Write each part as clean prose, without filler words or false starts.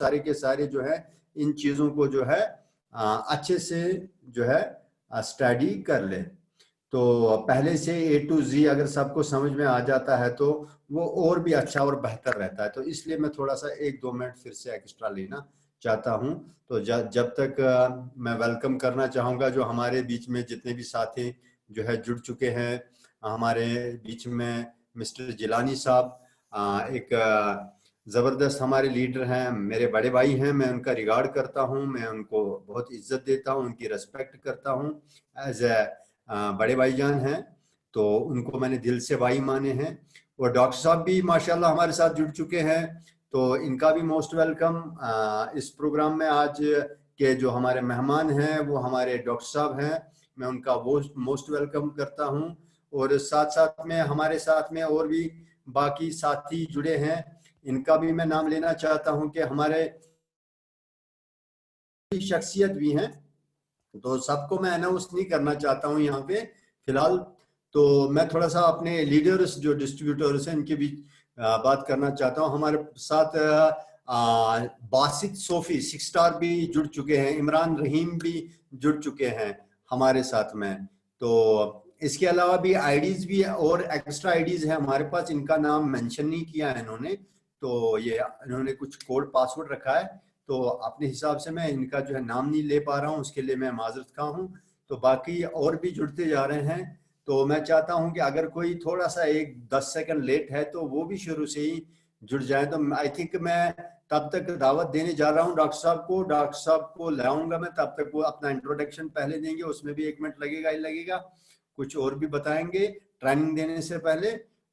सारे के सारे जो है इन चीजों को जो है अच्छे से जो है स्टडी कर ले। तो पहले से ए टू जी अगर सबको समझ में आ जाता है तो वो और भी अच्छा और बेहतर रहता है। तो इसलिए मैं थोड़ा सा 1-2 मिनट फिर से एक्स्ट्रा लेना चाहता हूं। तो जब तक मैं वेलकम करना चाहूंगा जो हमारे बीच में जितने भी साथी जो है जुड़ चुके हैं। हमारे बीच में मिस्टर जिलानी साहब एक ज़बरदस्त हमारे लीडर हैं, मेरे बड़े भाई हैं, मैं उनका रिगार्ड करता हूं, मैं उनको बहुत इज्जत देता हूं, उनकी रेस्पेक्ट करता हूं। एज ए बड़े भाईजान हैं तो उनको मैंने दिल से भाई माने हैं। और डॉक्टर साहब भी माशाल्लाह हमारे साथ जुड़ चुके हैं, तो इनका भी मोस्ट वेलकम। इस प्रोग्राम में आज के जो हमारे मेहमान हैं वो हमारे डॉक्टर साहब हैं, मैं उनका वो मोस्ट वेलकम करता हूं। और साथ साथ में हमारे साथ में और भी बाकी साथी जुड़े हैं, इनका भी मैं नाम लेना चाहता हूं कि हमारे शख्सियत भी हैं, तो सबको मैं अनाउंस नहीं करना चाहता हूं यहाँ पे फिलहाल। तो मैं थोड़ा सा अपने लीडर्स जो डिस्ट्रीब्यूटर्स हैं इनके बीच बात करना चाहता हूं। हमारे साथ बासित सोफी 6 स्टार भी जुड़ चुके हैं, इमरान रहीम भी जुड़ चुके हैं हमारे साथ में। तो इसके अलावा भी आईडीज भी और एक्स्ट्रा आईडीज है हमारे पास, इनका नाम मेंशन नहीं किया है इन्होंने, तो ये इन्होंने कुछ कोड पासवर्ड रखा है, तो अपने हिसाब से मैं इनका जो है नाम नहीं ले पा रहा हूँ, उसके लिए मैं माजरत खा हूँ। तो बाकी और भी जुड़ते जा रहे हैं, तो मैं चाहता हूँ कि अगर कोई थोड़ा सा 1-10 सेकंड लेट है तो वो भी शुरू से ही जुड़ जाए। तो आई थिंक मैं तब तक दावत देने जा रहा हूँ डॉक्टर साहब को लाऊंगा मैं, तब तक वो अपना इंट्रोडक्शन पहले देंगे, उसमें भी 1 मिनट लगेगा ही लगेगा, कुछ और भी बताएंगे ट्रेनिंग देने से पहले।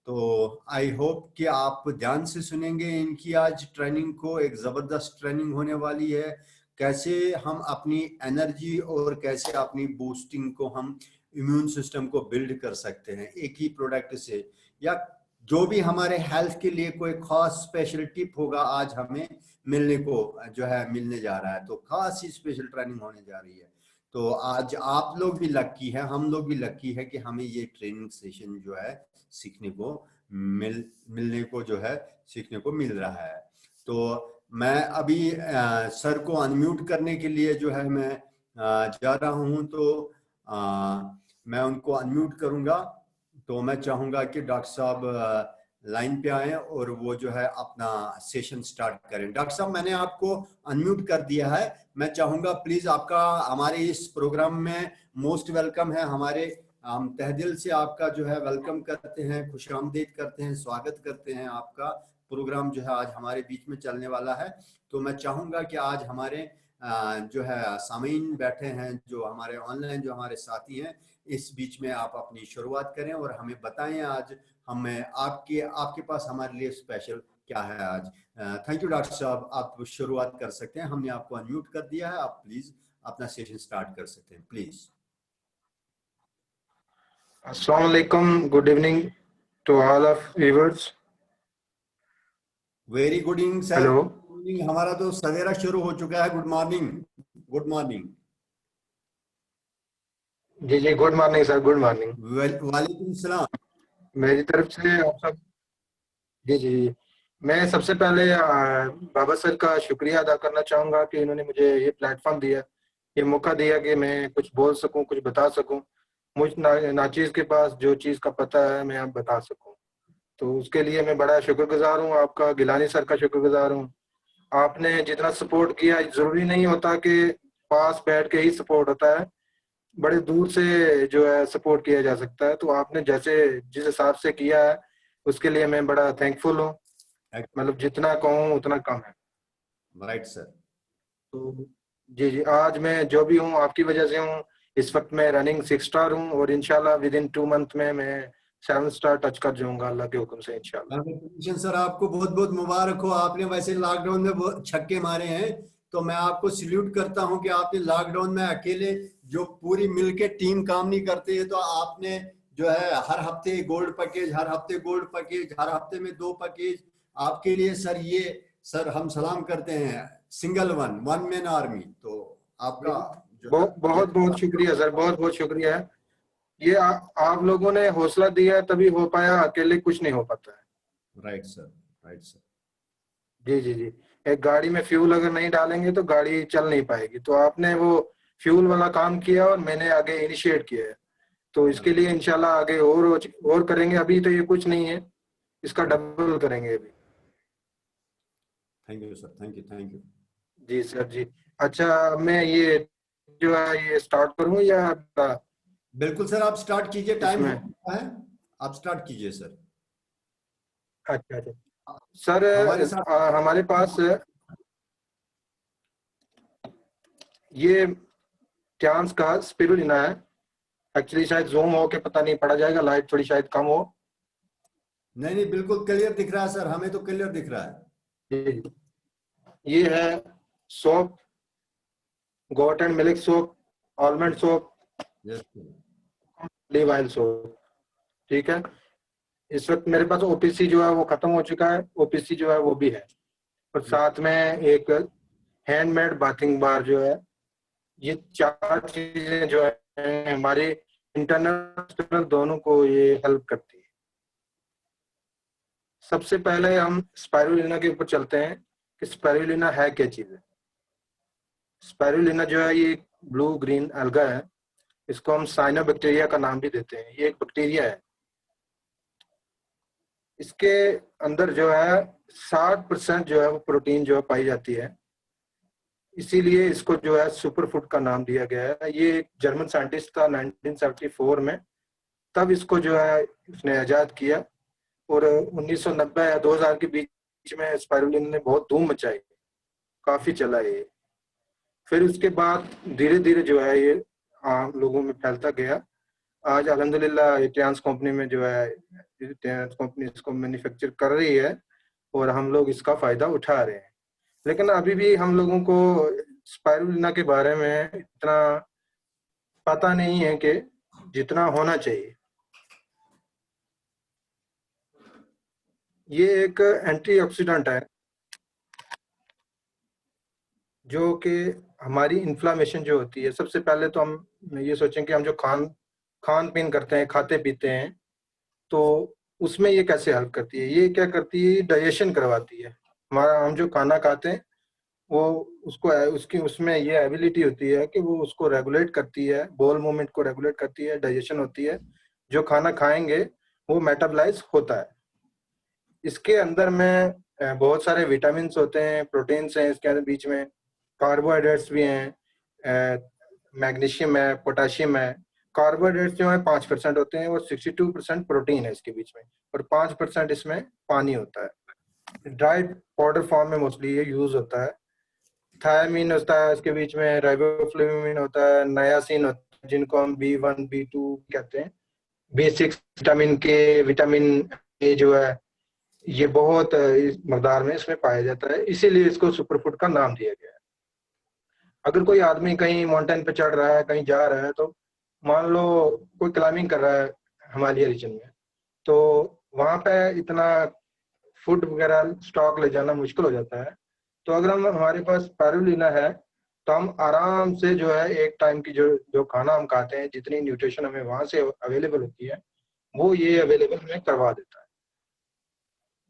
तो आई होप कि आप ध्यान से सुनेंगे इनकी आज ट्रेनिंग को। एक ज़बरदस्त ट्रेनिंग होने वाली है, कैसे हम अपनी एनर्जी और कैसे अपनी बूस्टिंग को हम इम्यून सिस्टम को बिल्ड कर सकते हैं एक ही प्रोडक्ट से, या जो भी हमारे हेल्थ के लिए कोई खास स्पेशल टिप होगा आज हमें मिलने को जो है मिलने जा रहा है। तो खास ही स्पेशल ट्रेनिंग होने जा रही है। तो आज आप लोग भी लकी हैं, हम लोग भी लकी है कि हमें ये ट्रेनिंग सेशन जो है सीखने को मिलने को जो है सीखने को मिल रहा है। तो मैं अभी सर को अनम्यूट करने के लिए जो है मैं जा रहा हूं, तो मैं उनको अनम्यूट करूंगा। तो मैं चाहूंगा कि डॉक्टर साहब लाइन पे आए और वो जो है अपना सेशन स्टार्ट करें। डॉक्टर साहब मैंने आपको अनम्यूट कर दिया है, मैं चाहूंगा प्लीज आपका हमारे इस प्रोग्राम में मोस्ट वेलकम है। हम तहे दिल से आपका जो है वेलकम करते हैं, खुशामदीद करते हैं, स्वागत करते हैं आपका। प्रोग्राम जो है आज हमारे बीच में चलने वाला है, तो मैं चाहूंगा कि आज हमारे जो है सामीन बैठे हैं, जो हमारे ऑनलाइन जो हमारे साथी हैं, इस बीच में आप अपनी शुरुआत करें और हमें बताएं आज हमें आपके पास हमारे लिए स्पेशल क्या है आज। थैंक यू डॉक्टर साहब, आप शुरुआत कर सकते हैं, हमने आपको अनम्यूट कर दिया है, आप प्लीज अपना सेशन स्टार्ट कर सकते हैं प्लीज। अस्सलाम वालेकुम, good evening to all of viewers. Very good evening sir. Hello, हमारा तो सवेरा शुरू हो चुका है, गुड मॉर्निंग। Good morning. जी जी, good morning sir, good morning. वालेकुम सलाम। मेरी तरफ से आप सब। जी जी जी, मैं सबसे पहले बाबा सर का शुक्रिया अदा करना चाहूँगा कि इन्होंने मुझे ये प्लेटफॉर्म दिया, ये मौका दिया कि मैं कुछ बोल सकूँ, कुछ बता सकूँ। मुझ नाचीज़ के पास जो चीज़ का पता है मैं अब बता सकूँ, तो उसके लिए मैं बड़ा शुक्रगुजार हूँ आपका, गिलानी सर का शुक्रगुजार हूँ। आपने जितना सपोर्ट किया, ज़रूरी नहीं होता कि पास बैठ के ही सपोर्ट होता है, बड़े दूर से जो है सपोर्ट किया जा सकता है। तो आपने जैसे जिस हिसाब से किया है उसके लिए मैं बड़ा थैंकफुल हूँ। मतलब जितना कहूँ उतना कम है। Right sir. तो जी जी, आज मैं जो भी हूँ आपकी वजह से हूँ। इस वक्त मैं रनिंग 6 स्टार हूँ और इंशाल्लाह विद इन 2 मंथ में मैं 7 स्टार टच कर जाऊंगा अल्लाह के हुक्म से इंशाल्लाह। सर आपको बहुत बहुत मुबारक हो, आपने वैसे लॉकडाउन में बहुत छक्के मारे हैं, तो मैं आपको सल्यूट करता हूं कि आपने लॉकडाउन में अकेले जो पूरी मिलके टीम काम नहीं करते है, तो आपने जो है हर हफ्ते गोल्ड पैकेज, हर हफ्ते गोल्ड पैकेज, हर हफ्ते में 2 पैकेज आपके लिए सर। ये सर हम सलाम करते हैं, सिंगल वन मैन आर्मी। तो आपका जो है बहुत बहुत शुक्रिया सर, बहुत बहुत शुक्रिया है। ये आप लोगों ने हौसला दिया तभी हो पाया, अकेले कुछ नहीं हो पाता है। Right sir, right sir. जी जी जी, एक गाड़ी में फ्यूल अगर नहीं डालेंगे तो गाड़ी चल नहीं पाएगी। तो आपने वो फ्यूल वाला काम किया और मैंने आगे इनिशिएट किया है, तो इसके लिए इंशाल्लाह आगे और करेंगे। अभी तो ये कुछ नहीं है, इसका डबल करेंगे अभी। Thank you sir, thank you, thank you. जी सर जी। अच्छा, मैं ये जो है ये स्टार्ट करूं या बिल्कुल सर, आप स्टार्ट कीजिए, टाइम हो इसमें? गया है, आप स्टार्ट कीजिए सर। अच्छा अच्छा सर, हमारे साथ हमारे पास ये चांस का स्पिरुलिना है। एक्चुअली शायद जूम हो के पता नहीं पड़ा जाएगा, लाइट थोड़ी शायद कम हो। नहीं नहीं, बिल्कुल क्लियर दिख रहा है सर, हमें तो क्लियर दिख रहा है। जी, ये है soap, goat and milk soap, almond soap, yes olive oil soap. ठीक है, इस वक्त मेरे पास ओपीसी जो है वो खत्म हो चुका है, ओपीसी जो है वो भी है, और साथ में एक हैंडमेड बाथिंग बार जो है। ये चार चीजें जो है हमारे इंटरनल दोनों को ये हेल्प करती है। सबसे पहले हम स्पाइरुलिना के ऊपर चलते हैं कि स्पाइरुलिना है क्या चीज है। स्पाइरुलिना जो है ये ब्लू ग्रीन अलगा है। इसको हम साइनोबैक्टीरिया का नाम भी देते हैं। ये एक बैक्टीरिया है। इसके अंदर जो है 60% जो है वो प्रोटीन जो है पाई जाती है, इसीलिए इसको जो है सुपर फूड का नाम दिया गया है। ये एक जर्मन साइंटिस्ट था 1974 में, तब इसको जो है उसने आजाद किया, और 1990 या 2000 के बीच में स्पाइरुलिना ने बहुत धूम मचाई, काफी चला ये। फिर उसके बाद धीरे धीरे जो है ये आम लोगों में फैलता गया। आज अल्हम्दुलिल्लाह इटियान्स कंपनी में जो है, इटियान्स कंपनी इसको मैन्युफैक्चर कर रही है और हम लोग इसका फायदा उठा रहे हैं। लेकिन अभी भी हम लोगों को स्पाइरुलिना के बारे में इतना पता नहीं है कि जितना होना चाहिए। ये एक एंटीऑक्सीडेंट है जो कि हमारी इन्फ्लामेशन जो होती है, सबसे पहले तो हम ये सोचें कि हम जो खान पीन करते हैं, खाते पीते हैं, तो उसमें ये कैसे हेल्प करती है। ये क्या करती है, डाइजेशन करवाती है। हमारा हम जो खाना खाते हैं वो उसको उसकी उसमें ये एबिलिटी होती है कि वो उसको रेगुलेट करती है, बोल मूवमेंट को रेगुलेट करती है, डाइजेशन होती है। जो खाना खाएंगे वो मेटाबलाइज होता है। इसके अंदर में बहुत सारे विटामिन होते हैं, प्रोटीन्स हैं इसके अंदर, बीच में कार्बोहाइड्रेट्स भी हैं, मैग्नीशियम है, पोटाशियम है। कार्बोहाइड्रेट्स जो है 5% होते हैं और 62% प्रोटीन है इसके बीच में, और 5% इसमें पानी होता है। ड्राई पाउडर फॉर्म में मोस्टली ये यूज होता है। थायमीन होता है इसके बीच में, राइबोफ्लेविन होता है, नायासिन होता है जिनको हम B1 B2 कहते हैं, B6 विटामिन के, विटामिन ए जो है ये बहुत इस मकदार में इसमें पाया जाता है, इसीलिए इसको सुपरफूड का नाम दिया गया है। अगर कोई आदमी कहीं माउंटेन पे चढ़ रहा है, कहीं जा रहा है, तो मान लो कोई क्लाइंबिंग कर रहा है हिमालय रीजन में, तो वहां पे इतना फूड वगैरह स्टॉक ले जाना मुश्किल हो जाता है। तो अगर हम हमारे पास स्पाइरुलिना है तो हम आराम से जो है एक टाइम की जो जो खाना हम खाते हैं, जितनी न्यूट्रिशन हमें वहां से अवेलेबल होती है वो ये अवेलेबल हमें करवा देता है।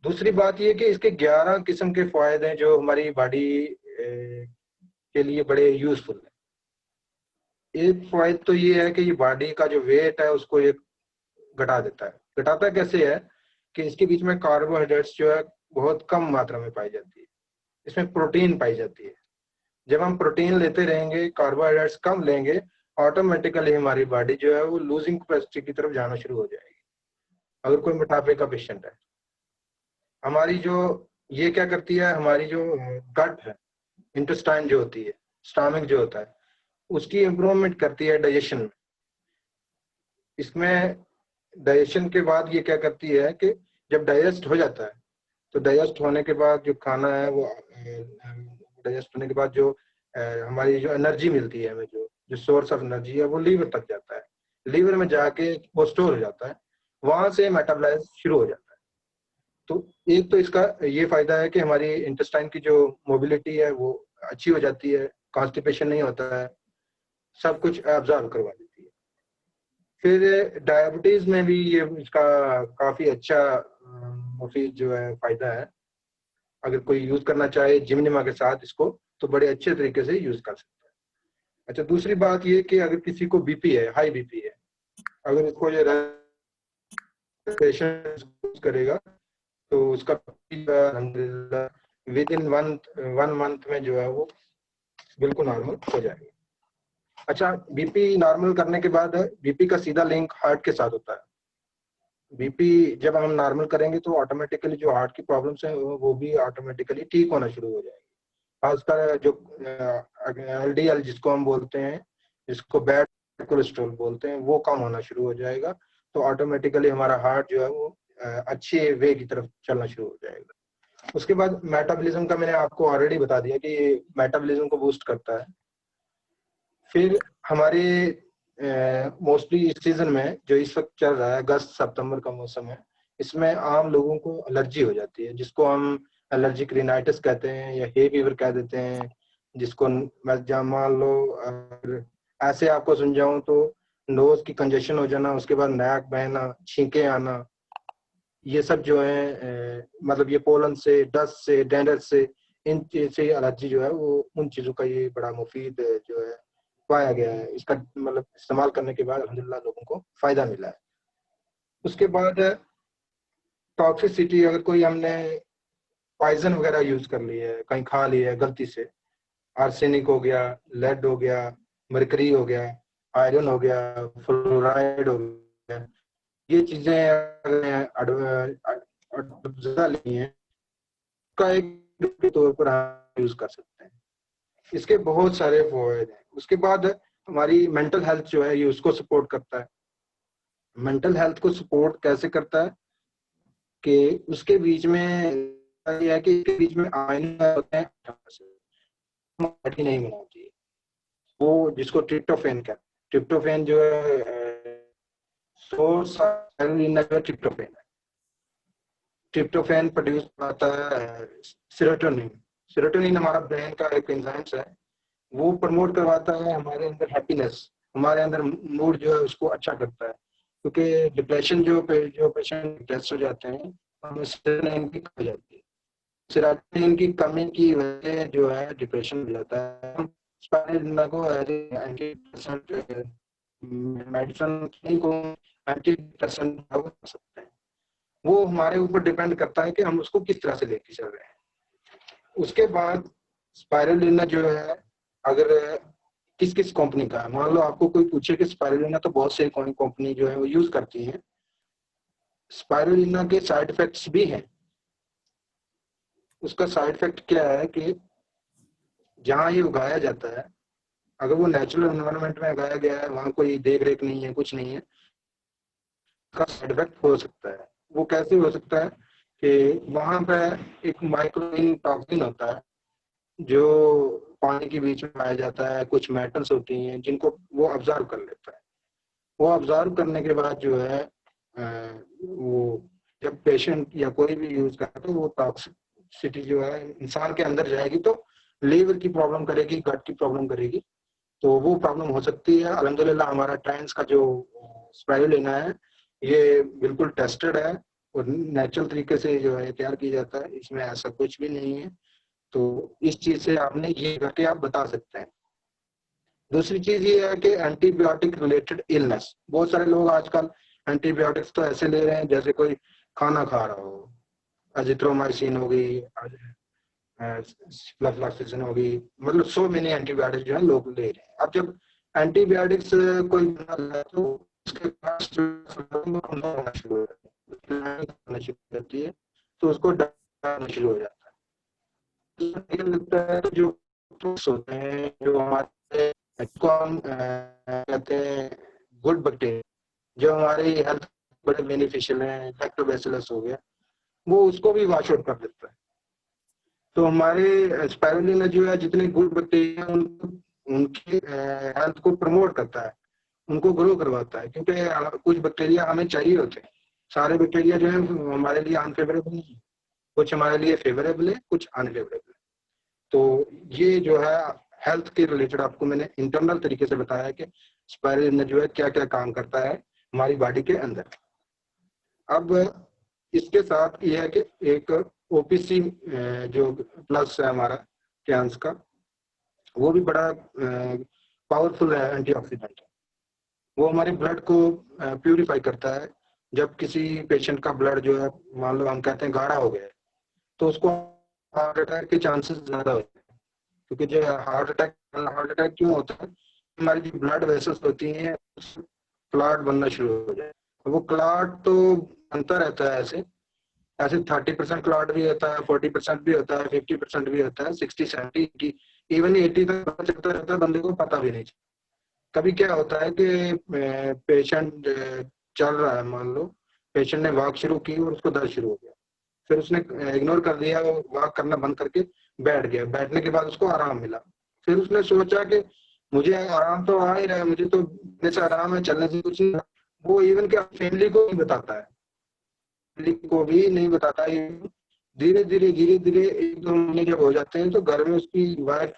दूसरी बात ये कि इसके 11 किस्म के फायदे हैं जो हमारी बॉडी के लिए बड़े यूजफुल है। एक फायदा तो ये है कि ये बॉडी का जो वेट है उसको ये घटा देता है। घटाता कैसे है कि इसके बीच में कार्बोहाइड्रेट्स जो है बहुत कम मात्रा में पाई जाती है, इसमें प्रोटीन पाई जाती है। जब हम प्रोटीन लेते रहेंगे, कार्बोहाइड्रेट्स कम लेंगे, ऑटोमेटिकली हमारी बॉडी जो है वो लूजिंग कैपेसिटी की तरफ जाना शुरू हो जाएगी। अगर कोई मोटापे का पेशेंट है, हमारी जो ये क्या करती है, हमारी जो गट है, इंटेस्टाइन जो होती है, स्टमक जो होता है, उसकी इम्प्रूवमेंट करती है डाइजेशन में। इसमें डाइजेशन के बाद ये क्या करती है कि जब डाइजेस्ट हो जाता है, तो डाइजेस्ट होने के बाद जो खाना है वो डाइजेस्ट होने के बाद जो हमारी जो एनर्जी मिलती है हमें, जो जो सोर्स ऑफ एनर्जी है वो लीवर तक जाता है। लीवर में जाके वो स्टोर हो जाता है, वहां से मेटाबॉलाइज शुरू हो जाता है। तो एक तो इसका ये फायदा है कि हमारी इंटेस्टाइन की जो मोबिलिटी है वो अच्छी हो जाती है, कॉन्स्टिपेशन नहीं होता है, सब कुछ एब्जॉर्ब करवा देती है। फिर डायबिटीज में भी ये इसका काफी अच्छा मुफीद जो है फायदा है। अगर कोई यूज करना चाहे जिमनिमा के साथ इसको, तो बड़े अच्छे तरीके से यूज कर सकता है। अच्छा, दूसरी बात ये कि अगर किसी को बीपी है, हाई बीपी है, अगर इसको ये पेशेंट करेगा तो उसका विद इन वन मंथ में जो है वो बिल्कुल नॉर्मल हो जाएगा। अच्छा, बीपी नॉर्मल करने के बाद बीपी का सीधा लिंक हार्ट के साथ होता है। बीपी जब हम नॉर्मल करेंगे तो ऑटोमेटिकली जो हार्ट की प्रॉब्लम्स हैं वो भी ऑटोमेटिकली ठीक होना शुरू हो जाएगी। खासकर जो एलडीएल जिसको हम बोलते हैं, जिसको बैड कोलेस्ट्रॉल बोलते हैं, वो कम होना शुरू हो जाएगा। तो ऑटोमेटिकली हमारा हार्ट जो है वो अच्छे वे की तरफ चलना शुरू हो जाएगा। उसके बाद मेटाबॉलिज्म का मैंने आपको ऑलरेडी बता दिया कि ये मेटाबॉलिज्म को बूस्ट करता है। फिर हमारे मोस्टली इस सीजन में जो इस वक्त चल रहा है, अगस्त सितंबर का मौसम है, इसमें आम लोगों को एलर्जी हो जाती है, जिसको हम एलर्जिक रिनाइटिस कहते हैं या हे फीवर कह देते हैं। जिसको मान लो ऐसे आपको समझाऊं तो नोज की कंजेशन हो जाना, उसके बाद नाक बहना, छींके आना, ये सब जो है मतलब ये पोलन से, डस्ट से, डैंड्रफ से, इन चीज से एलर्जी जो है वो उन चीजों का ये बड़ा मुफीद जो है पाया गया है। इसका मतलब इस्तेमाल करने के बाद अल्हम्दुलिल्लाह लोगों को फायदा मिला है। उसके बाद टॉक्सिसिटी, अगर कोई हमने पॉइजन वगैरह यूज कर ली है, कहीं खा लिया है गलती से, आर्सेनिक हो गया, लेड हो गया, मरकरी हो गया, आयरन हो गया, फ्लोराइड हो गया, ये चीजें ज्यादा नहीं है का एक के तौर पर हम यूज कर सकते हैं। इसके बहुत सारे फायदे हैं। उसके बाद हमारी मेंटल हेल्थ जो है ये उसको सपोर्ट करता है। मेंटल हेल्थ को सपोर्ट कैसे करता है कि उसके बीच में यह है कि इसके बीच में आयन होते हैं, नहीं होना चाहिए वो, जिसको ट्रिप्टोफैन का, ट्रिप्टोफैन जो है सोर्स ट्रिप्टोफैन है। ट्रिप्टोफैन प्रोड्यूस करता है सेरोटोनिन। सेरोटोनिन हमारा ब्रेन का एक एंजाइम्स है, वो प्रमोट करवाता है हमारे अंदर हैप्पीनेस, हमारे अंदर मूड जो है उसको अच्छा करता है। क्योंकि डिप्रेशन जो पेशेंट डिप्रेस हो जाते हैं, हमें सेरोटोनिन की कमी हो जाती है। सेरोटोनिन की कमी की वजह जो है डिप्रेशन हो जाता है। हम स्पाइरुलिना को मेडिसिन को एंटी डिप्रेसेंट कर सकते हैं। वो हमारे ऊपर डिपेंड करता है कि हम उसको किस तरह से लेके चल रहे हैं। उसके बाद स्पाइरुलिना जो है, अगर किस किस कंपनी का है, मान लो आपको कोई पूछे कि स्पाइरुलिना तो बहुत से कंपनी जो है वो यूज करती है। स्पाइरुलिना के साइड इफेक्ट्स भी हैं। उसका साइड इफेक्ट क्या है कि जहाँ ये उगाया जाता है, अगर वो नेचुरल एनवायरनमेंट में उगाया गया है, वहां कोई देख रेख नहीं है, कुछ नहीं है, का साइड इफेक्ट हो सकता है। वो कैसे हो सकता है कि वहां पे एक माइक्रोइन टॉक्सिन होता है जो पानी के बीच में पाया जाता है, कुछ मेटल्स होती हैं जिनको वो ऑब्जर्व कर लेता है। वो ऑब्जर्व करने के बाद जो है वो जब पेशेंट या कोई भी यूज करता है तो वो टॉक्सिसिटी जो है इंसान के अंदर जाएगी तो लीवर की प्रॉब्लम करेगी, गट की प्रॉब्लम करेगी, तो वो प्रॉब्लम हो सकती है। अल्हम्दुलिल्लाह हमारा ट्रांस का जो स्पाइरुलिना है ये बिल्कुल टेस्टेड है और नेचुरल तरीके से जो है तैयार किया जाता है, इसमें ऐसा कुछ भी नहीं है। तो इस चीज से आपने ये करके आप बता सकते हैं। दूसरी चीज ये है कि एंटीबायोटिक रिलेटेड इलनेस, बहुत सारे लोग आजकल एंटीबायोटिक्स तो ऐसे ले रहे हैं जैसे कोई खाना खा रहा हो, अजिथ्रोमाइसिन हो गई, फ्लक्सिसिन हो गई, मतलब सो मेनी एंटीबायोटिक्स जो है लोग ले रहे हैं। अब जब एंटीबायोटिक्स कोई तो उसके पास होना शुरू होती है तो उसको डरना शुरू हो जाता है। लगता है जो होते हैं जो हमारे को हम कहते हैं गुड बैक्टीरिया, जो हमारी हेल्थ बड़े बेनिफिशियल हैं, लैक्टोबैसिलस हो गया, वो उसको भी वॉश आउट कर देता है। तो हमारे स्पाइरुलिना जो है जितने गुड बैक्टीरिया उनकी हेल्थ को प्रमोट करता है, उनको ग्रो करवाता है, क्योंकि कुछ बैक्टीरिया हमें चाहिए होते हैं। सारे बैक्टीरिया जो है हमारे लिए अनफेवरेबल नहीं है, कुछ हमारे लिए फेवरेबल है, कुछ अनफेवरेबल है। तो ये जो है हेल्थ के रिलेटेड आपको मैंने इंटरनल तरीके से बताया कि स्पाइरुलिना जो है क्या क्या काम करता है हमारी बॉडी के अंदर। अब इसके साथ ये है कि एक ओपीसी जो प्लस है हमारा कैंस का, वो भी बड़ा पावरफुल है एंटीऑक्सीडेंट। वो हमारे ब्लड को प्यूरिफाई करता है। जब किसी पेशेंट का ब्लड जो है, मान लो हम कहते हैं गाढ़ा हो गया है, तो उसको हार्ट अटैक के चांसेस ज्यादा होते हैं। क्योंकि जो हार्ट अटैक क्यों होता है, हमारी जो ब्लड वेसल्स होती हैं क्लॉट बनना शुरू हो जाए। वो क्लॉट तो बनता रहता है ऐसे ऐसे 30% क्लॉट भी होता है, 40% भी होता है, 50% भी होता है, 60-70 की इवन 80 तक पता चलता रहता है, बंदे को पता भी नहीं चलता। कभी क्या होता है कि पेशेंट चल रहा है, मान लो पेशेंट ने वॉक शुरू की और उसको दर्द शुरू हो गया, फिर उसने इग्नोर कर दिया, वो वॉक करना बंद करके बैठ गया, बैठने के बाद उसको आराम मिला। फिर उसने सोचा कि मुझे आराम तो आ ही रहा है, मुझे तो जैसे आराम है, चलने से कुछ नहीं। वो इवन क्या फैमिली को नहीं बताता है, फैमिली को भी नहीं बताता है। धीरे धीरे 1-2 महीने जब हो जाते हैं तो घर में उसकी वाइफ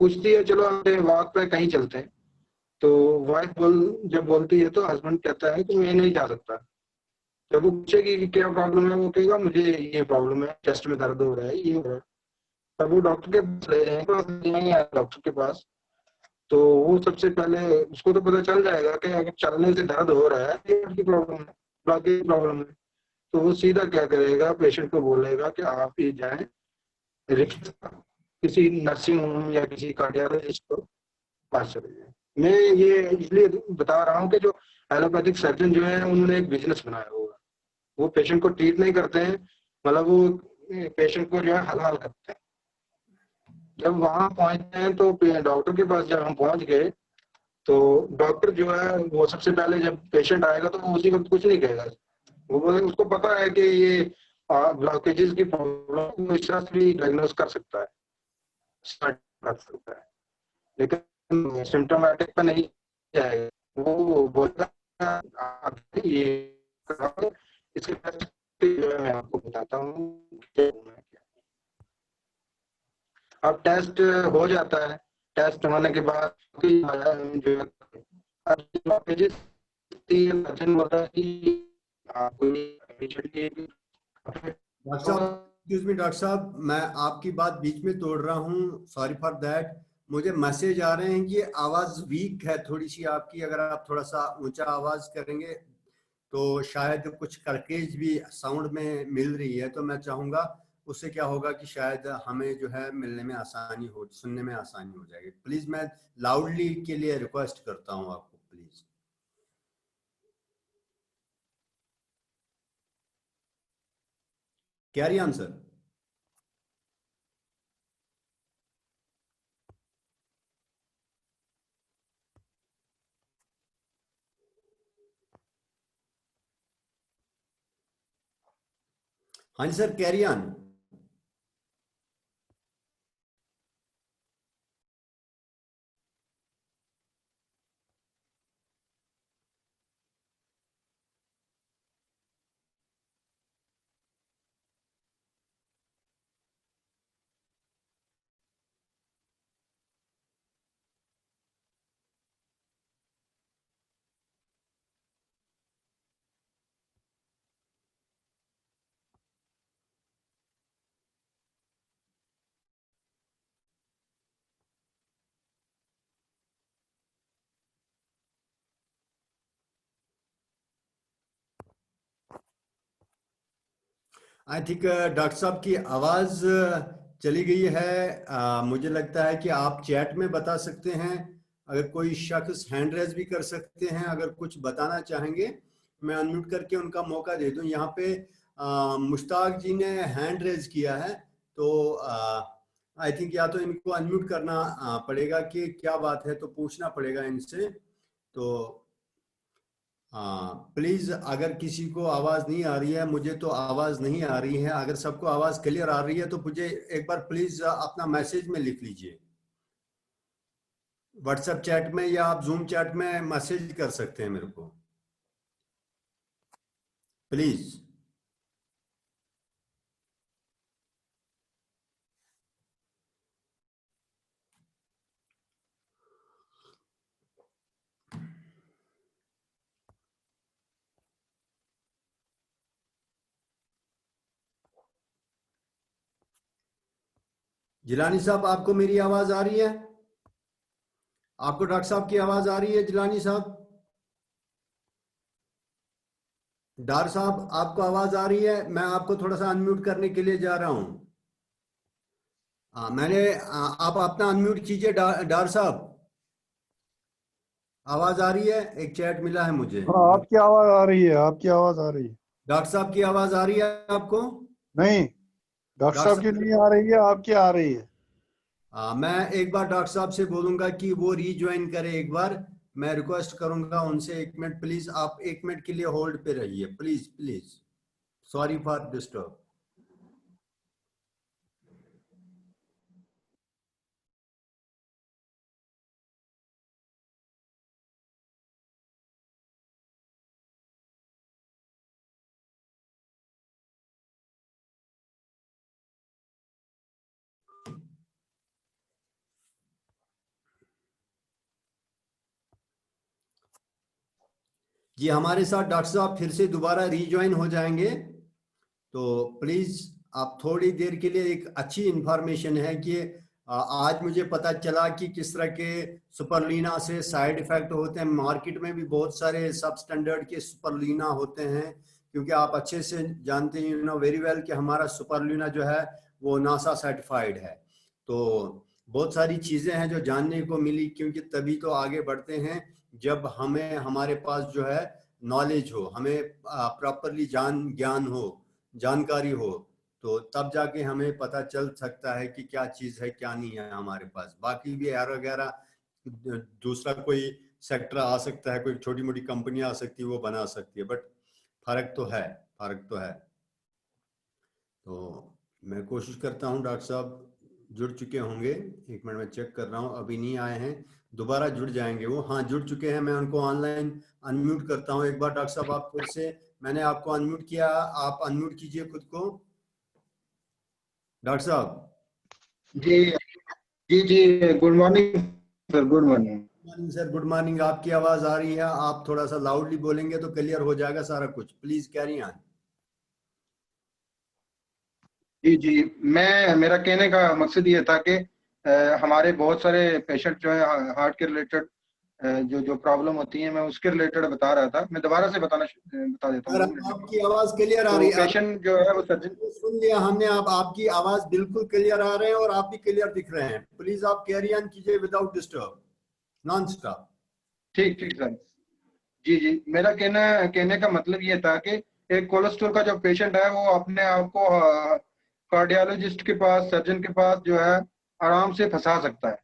पूछती है, चलो हम वॉक पे कहीं चलते हैं। तो वाइफ जब बोलती है तो हस्बैंड कहता है कि मैं नहीं जा सकता। जब वो पूछेगी कि क्या प्रॉब्लम है, वो कहेगा मुझे ये प्रॉब्लम है, चेस्ट में दर्द हो रहा है, ये हो रहा है। तब वो डॉक्टर के पास ले जाएंगे, डॉक्टर के पास। तो वो सबसे पहले उसको तो पता चल जाएगा कि अगर चलने से दर्द हो रहा है, ये की प्रॉब्लम है, ब्लॉकेज प्रॉब्लम है। तो वो सीधा क्या करेगा, पेशेंट को बोलेगा कि आप ही जाएं रिक्शा किसी नर्सिंग होम या किसी कार्डियोलॉजिस्ट को पास चले जाए। मैं ये इसलिए बता रहा हूँ कि जो एलोपैथिक सर्जन जो है उन्होंने एक बिजनेस बनाया होगा। वो पेशेंट को ट्रीट नहीं करते हैं, मतलब वो पेशेंट को जो है हलाल करते हैं। जब वहां पहुंचते हैं तो डॉक्टर के पास जब हम पहुंच गए, तो डॉक्टर जो है वो सबसे पहले जब पेशेंट आएगा तो वो उसी वक्त कुछ नहीं कहेगा। वो बोले उसको पता है कि ये ब्लॉकेजेस की प्रॉब्लम को इस तरह से भी डायग्नोज कर सकता है, स्टार्ट कर सकता है, लेकिन सिम्टोमेटिक पे नहीं जाएगा। वो बोलेगा आप ये कराओ, इसके टेस्ट जो है मैं आपको बताता हूँ। अब टेस्ट हो जाता है, टेस्ट होने के बाद जो ब्लॉकेजेस सर्जन बोलता है कि आपको डॉक्टर साहब, एक्सक्यूज मी डॉक्टर साहब, मैं आपकी बात बीच में तोड़ रहा हूँ, सॉरी फॉर दैट। मुझे मैसेज आ रहे हैं कि आवाज वीक है थोड़ी सी आपकी, अगर आप थोड़ा सा ऊंचा आवाज करेंगे तो शायद कुछ करकेज भी साउंड में मिल रही है। तो मैं चाहूंगा उससे क्या होगा कि शायद हमें जो है मिलने में आसानी हो, सुनने में आसानी हो जाएगी। प्लीज मैं लाउडली के लिए रिक्वेस्ट करता हूँ आपको, प्लीज कैरी ऑन सर। हाँ जी sir, carry on. I think doctor साहब की आवाज चली गई है। मुझे लगता है कि आप चैट में बता सकते हैं, अगर कोई शख्स हैंड रेज भी कर सकते हैं, अगर कुछ बताना चाहेंगे मैं अनम्यूट करके उनका मौका दे दूं। यहाँ पे मुश्ताक जी ने हैंड रेज किया है, तो आई थिंक या तो इनको अनम्यूट करना पड़ेगा कि क्या बात है, तो पूछना पड़ेगा इनसे। तो हाँ प्लीज, अगर किसी को आवाज नहीं आ रही है, मुझे तो आवाज नहीं आ रही है, अगर सबको आवाज क्लियर आ रही है तो मुझे एक बार प्लीज अपना मैसेज में लिख लीजिए, व्हाट्सएप चैट में या आप जूम चैट में मैसेज कर सकते हैं मेरे को, प्लीज। जिलानी साहब, आपको मेरी आवाज आ रही है? आपको डॉक्टर साहब की आवाज आ रही है जिलानी साहब? डार साहब, आपको आवाज आ रही है? मैं आपको थोड़ा सा अनम्यूट करने के लिए जा रहा हूं। हाँ, आप अपना अनम्यूट कीजिए डार साहब। आवाज आ रही है? एक चैट मिला है मुझे। हाँ, आपकी आवाज आ रही है, आपकी आवाज आ रही है। डॉक्टर साहब की आवाज आ रही है आपको? नहीं, डॉक्टर डॉक्टर साहब की साहब, नहीं आ रही है, आपकी आ रही है। मैं एक बार डॉक्टर साहब से बोलूंगा कि वो रीज्वाइन करें एक बार। मैं रिक्वेस्ट करूंगा उनसे, 1 मिनट प्लीज, आप 1 मिनट के लिए होल्ड पे रहिए, please please. Sorry for disturb. जी, हमारे साथ डॉक्टर साहब फिर से दोबारा रीज्वाइन हो जाएंगे। तो प्लीज आप थोड़ी देर के लिए, एक अच्छी इंफॉर्मेशन है कि आज मुझे पता चला कि किस तरह के सुपरलीना से साइड इफेक्ट होते हैं। मार्केट में भी बहुत सारे सब स्टैंडर्ड के सुपरलीना होते हैं, क्योंकि आप अच्छे से जानते हैं, यू नो वेरी वेल, कि हमारा सुपरलीना जो है वो नासा सर्टिफाइड है। तो बहुत सारी चीजें हैं जो जानने को मिली, क्योंकि तभी तो आगे बढ़ते हैं जब हमें, हमारे पास जो है नॉलेज हो, हमें प्रॉपरली ज्ञान हो, जानकारी हो, तो तब जाके हमें पता चल सकता है कि क्या चीज है क्या नहीं है हमारे पास। बाकी भी यार वगैरह दूसरा कोई सेक्टर आ सकता है, कोई छोटी मोटी कंपनी आ सकती है, वो बना सकती है, बट फर्क तो है, फर्क तो है। तो मैं कोशिश करता हूँ, डॉक्टर साहब जुड़ चुके होंगे, 1 मिनट में चेक कर रहा हूँ, अभी नहीं आए हैं, दोबारा जुड़ जाएंगे वो। हाँ, जुड़ चुके हैं, मैं उनको ऑनलाइन अनम्यूट करता हूँ एक बार। डॉक्टर साहब, आप फिर से, मैंने आपको अनम्यूट किया, आप अनम्यूट कीजिए खुद को, डॉक्टर साहब। जी जी जी, good morning sir, good morning. Morning sir, good morning. आपकी आवाज आ रही है, आप थोड़ा सा लाउडली बोलेंगे तो क्लियर हो जाएगा सारा कुछ। Please carry on. जी जी, मैं, मेरा कहने का मकसद ये था कि हमारे बहुत सारे पेशेंट जो है हार्ट के रिलेटेड जो जो प्रॉब्लम होती है, मैं उसके रिलेटेड बता रहा था। मैं दोबारा से बता देता हूँ, सर, 2 मिनट रुकिए। आपकी आवाज क्लियर आ रही तो है, आप पेशेंट जो है वो सर्जन। सुन लिया हमने, आप, आपकी आवाज बिल्कुल क्लियर आ रहे हैं और आप भी क्लियर दिख रहे हैं। प्लीज आप कैरी ऑन कीजिए विदाउट डिस्टर्ब, नॉन स्टॉप। ठीक ठीक सर। जी जी, मेरा कहने का मतलब ये था कि एक कोलेस्ट्रॉल का जो पेशेंट है वो अपने आप को कार्डियोलॉजिस्ट के पास, सर्जन के पास जो है आराम से फंसा सकता है।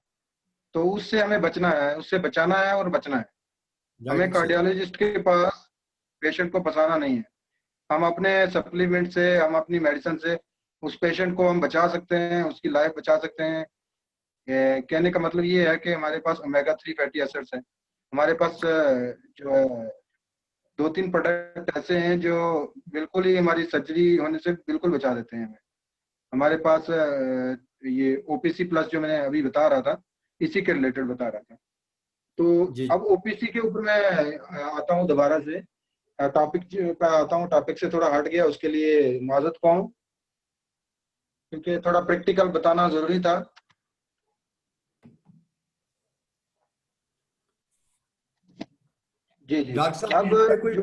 तो उससे हमें बचना है, उससे बचाना है और बचना है। हमें राइट सर। कार्डियोलॉजिस्ट के पास पेशेंट को फंसाना नहीं है। हम अपने सप्लीमेंट से, हम अपनी मेडिसिन से उस पेशेंट को हम बचा सकते हैं, उसकी लाइफ बचा सकते हैं। कहने का मतलब ये है कि हमारे पास ओमेगा 3 फैटी एसिड्स हैं। हमारे पास जो है 2-3 प्रोडक्ट ऐसे हैं जो बिल्कुल ही हमारी सर्जरी होने से बिल्कुल बचा देते हैं हमें। हमारे पास ये ओपीसी प्लस जो मैंने अभी बता रहा था, इसी के रिलेटेड बता रहा था। तो जी अब ओपीसी के ऊपर मैं आता हूँ दोबारा से, टॉपिक पे आता हूँ। टॉपिक से थोड़ा हट गया, उसके लिए माजरत पाऊँ, क्योंकि थोड़ा प्रैक्टिकल बताना जरूरी था। जी जी। डॉक्टर साहब, अब यहाँ पे कोई जो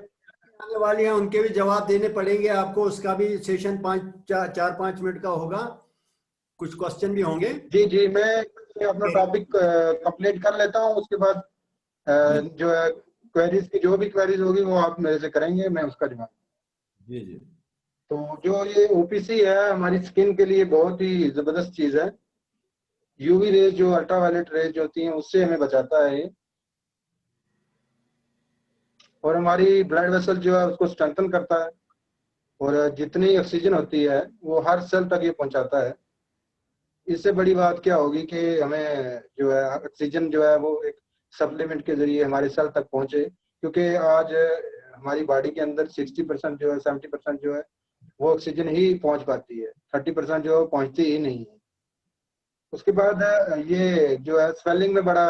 आने वाली हैं, उनके भी जवाब देने पड़ेंगे आपको, उसका भी सेशन 4-5 मिनट का होगा, कुछ क्वेश्चन भी होंगे। जी जी, मैं अपना टॉपिक कंप्लीट कर लेता हूँ, उसके बाद जी जो है क्वेरीज की, जो भी क्वेरीज होगी वो आप मेरे से करेंगे, मैं उसका जवाब। जी जी। तो जो ये ओपीसी है हमारी स्किन के लिए बहुत ही जबरदस्त चीज है। यूवी रेज, जो अल्ट्रावायलेट रेज होती हैं, उससे हमें बचाता है ये। और हमारी ब्लड वेसल जो है उसको स्ट्रेंथन करता है, और जितनी ऑक्सीजन होती है वो हर सेल तक ये पहुंचाता है। इससे बड़ी बात क्या होगी कि हमें जो है ऑक्सीजन जो है वो एक सप्लीमेंट के जरिए हमारे सेल तक पहुंचे, क्योंकि आज हमारी बॉडी के अंदर 60% जो है, 70% जो है वो ऑक्सीजन ही पहुंच पाती है, 30% जो है पहुंचती ही नहीं है। उसके बाद ये जो है स्वेलिंग में बड़ा,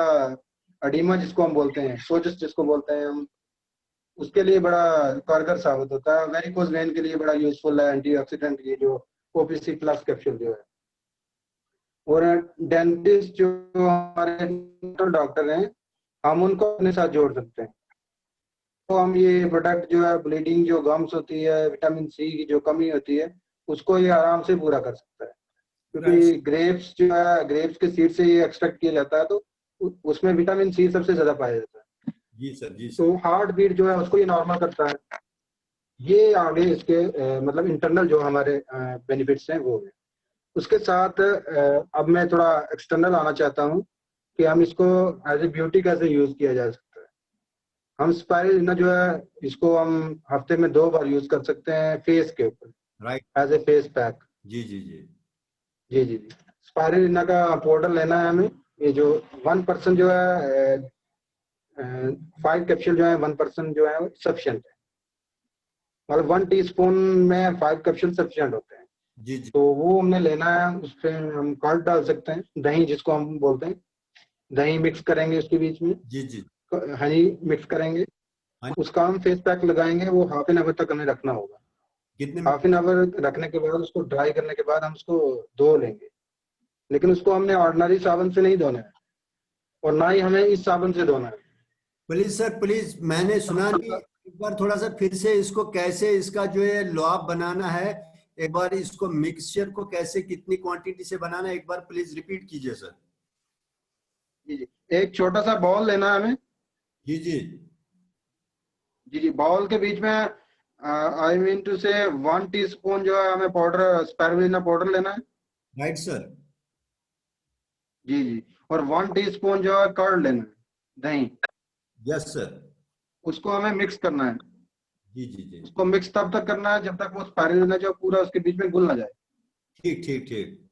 अडीमा जिसको हम बोलते हैं, सोजस जिसको बोलते हैं हम, उसके लिए बड़ा कारगर साबित होता है। वेरिकोज वेन के लिए बड़ा यूजफुल है एंटीऑक्सीडेंट, ये जो ओपीसी प्लस कैप्सूल जो है। और डेंटिस्ट जो हमारे डॉक्टर हैं, हम उनको अपने साथ जोड़ सकते हैं। तो हम ये प्रोडक्ट जो है, ब्लीडिंग जो गम्स होती है, विटामिन सी की जो कमी होती है, उसको ये आराम से पूरा कर सकता है। क्योंकि ग्रेप्स जो है, ग्रेप्स के सीड से ये एक्सट्रैक्ट किया जाता है, तो उसमें विटामिन सी सबसे ज्यादा पाया जाता है। जी सर, जी सर। तो हार्ट बीट जो है उसको ये नॉर्मल करता है। ये आगे इसके मतलब इंटरनल जो हमारे बेनिफिट्स हैं वो है। उसके साथ अब मैं थोड़ा एक्सटर्नल आना चाहता हूँ कि हम इसको एज ए ब्यूटी कैसे यूज किया जा सकता है। हम स्पाइरुलिना जो है, इसको हम हफ्ते में 2 बार यूज कर सकते हैं फेस के ऊपर, right. As a face pack. जी जी जी। जी जी जी। स्पाइरुलिना का पाउडर लेना है हमें। ये जो 1% जो है, 5 कैप्सूल जो है 1% जो है सफिशिएंट है। मतलब 1 टीस्पून में 5 कैप्सूल सफिशिएंट होते हैं। जी जी। तो वो हमने लेना है। उस पर हम कर्ड डाल सकते हैं, दही जिसको हम बोलते हैं। दही मिक्स करेंगे उसके बीच में, जी जी। हनी मिक्स करेंगे। हाँ। उसका हम फेस पैक लगाएंगे। वो हाफ एन आवर तक हमें रखना होगा। कितने हाफ एन आवर रखने के बाद उसको ड्राई करने के बाद हम उसको धो लेंगे। लेकिन उसको हमने ऑर्डिनरी साबुन से नहीं धोना है, और ना ही हमें इस साबुन से धोना है। प्लीज सर, प्लीज, मैंने सुना नहीं, एक बार थोड़ा सा फिर से इसको कैसे इसका जो है लुआब बनाना है, एक बार इसको मिक्सचर को कैसे कितनी क्वांटिटी से बनाना है, एक बार प्लीज रिपीट कीजिए सर। जी जी। एक छोटा सा बॉल लेना है हमें। जी जी। जी जी। बॉल के बीच में आई मीन टू से 1 टीस्पून जो है हमें पाउडर, स्पाइरुलिना पाउडर लेना है। Right sir. जी जी। और 1 टीस्पून जो है कर्ड लेना है, दही। Yes sir. उसको हमें मिक्स करना है। जी जी जी। उसको मिक्स तब तक करना है जब तक वो स्पाइरुलिना जो पूरा उसके बीच में घुल ना जाए। ठीक ठीक ठीक।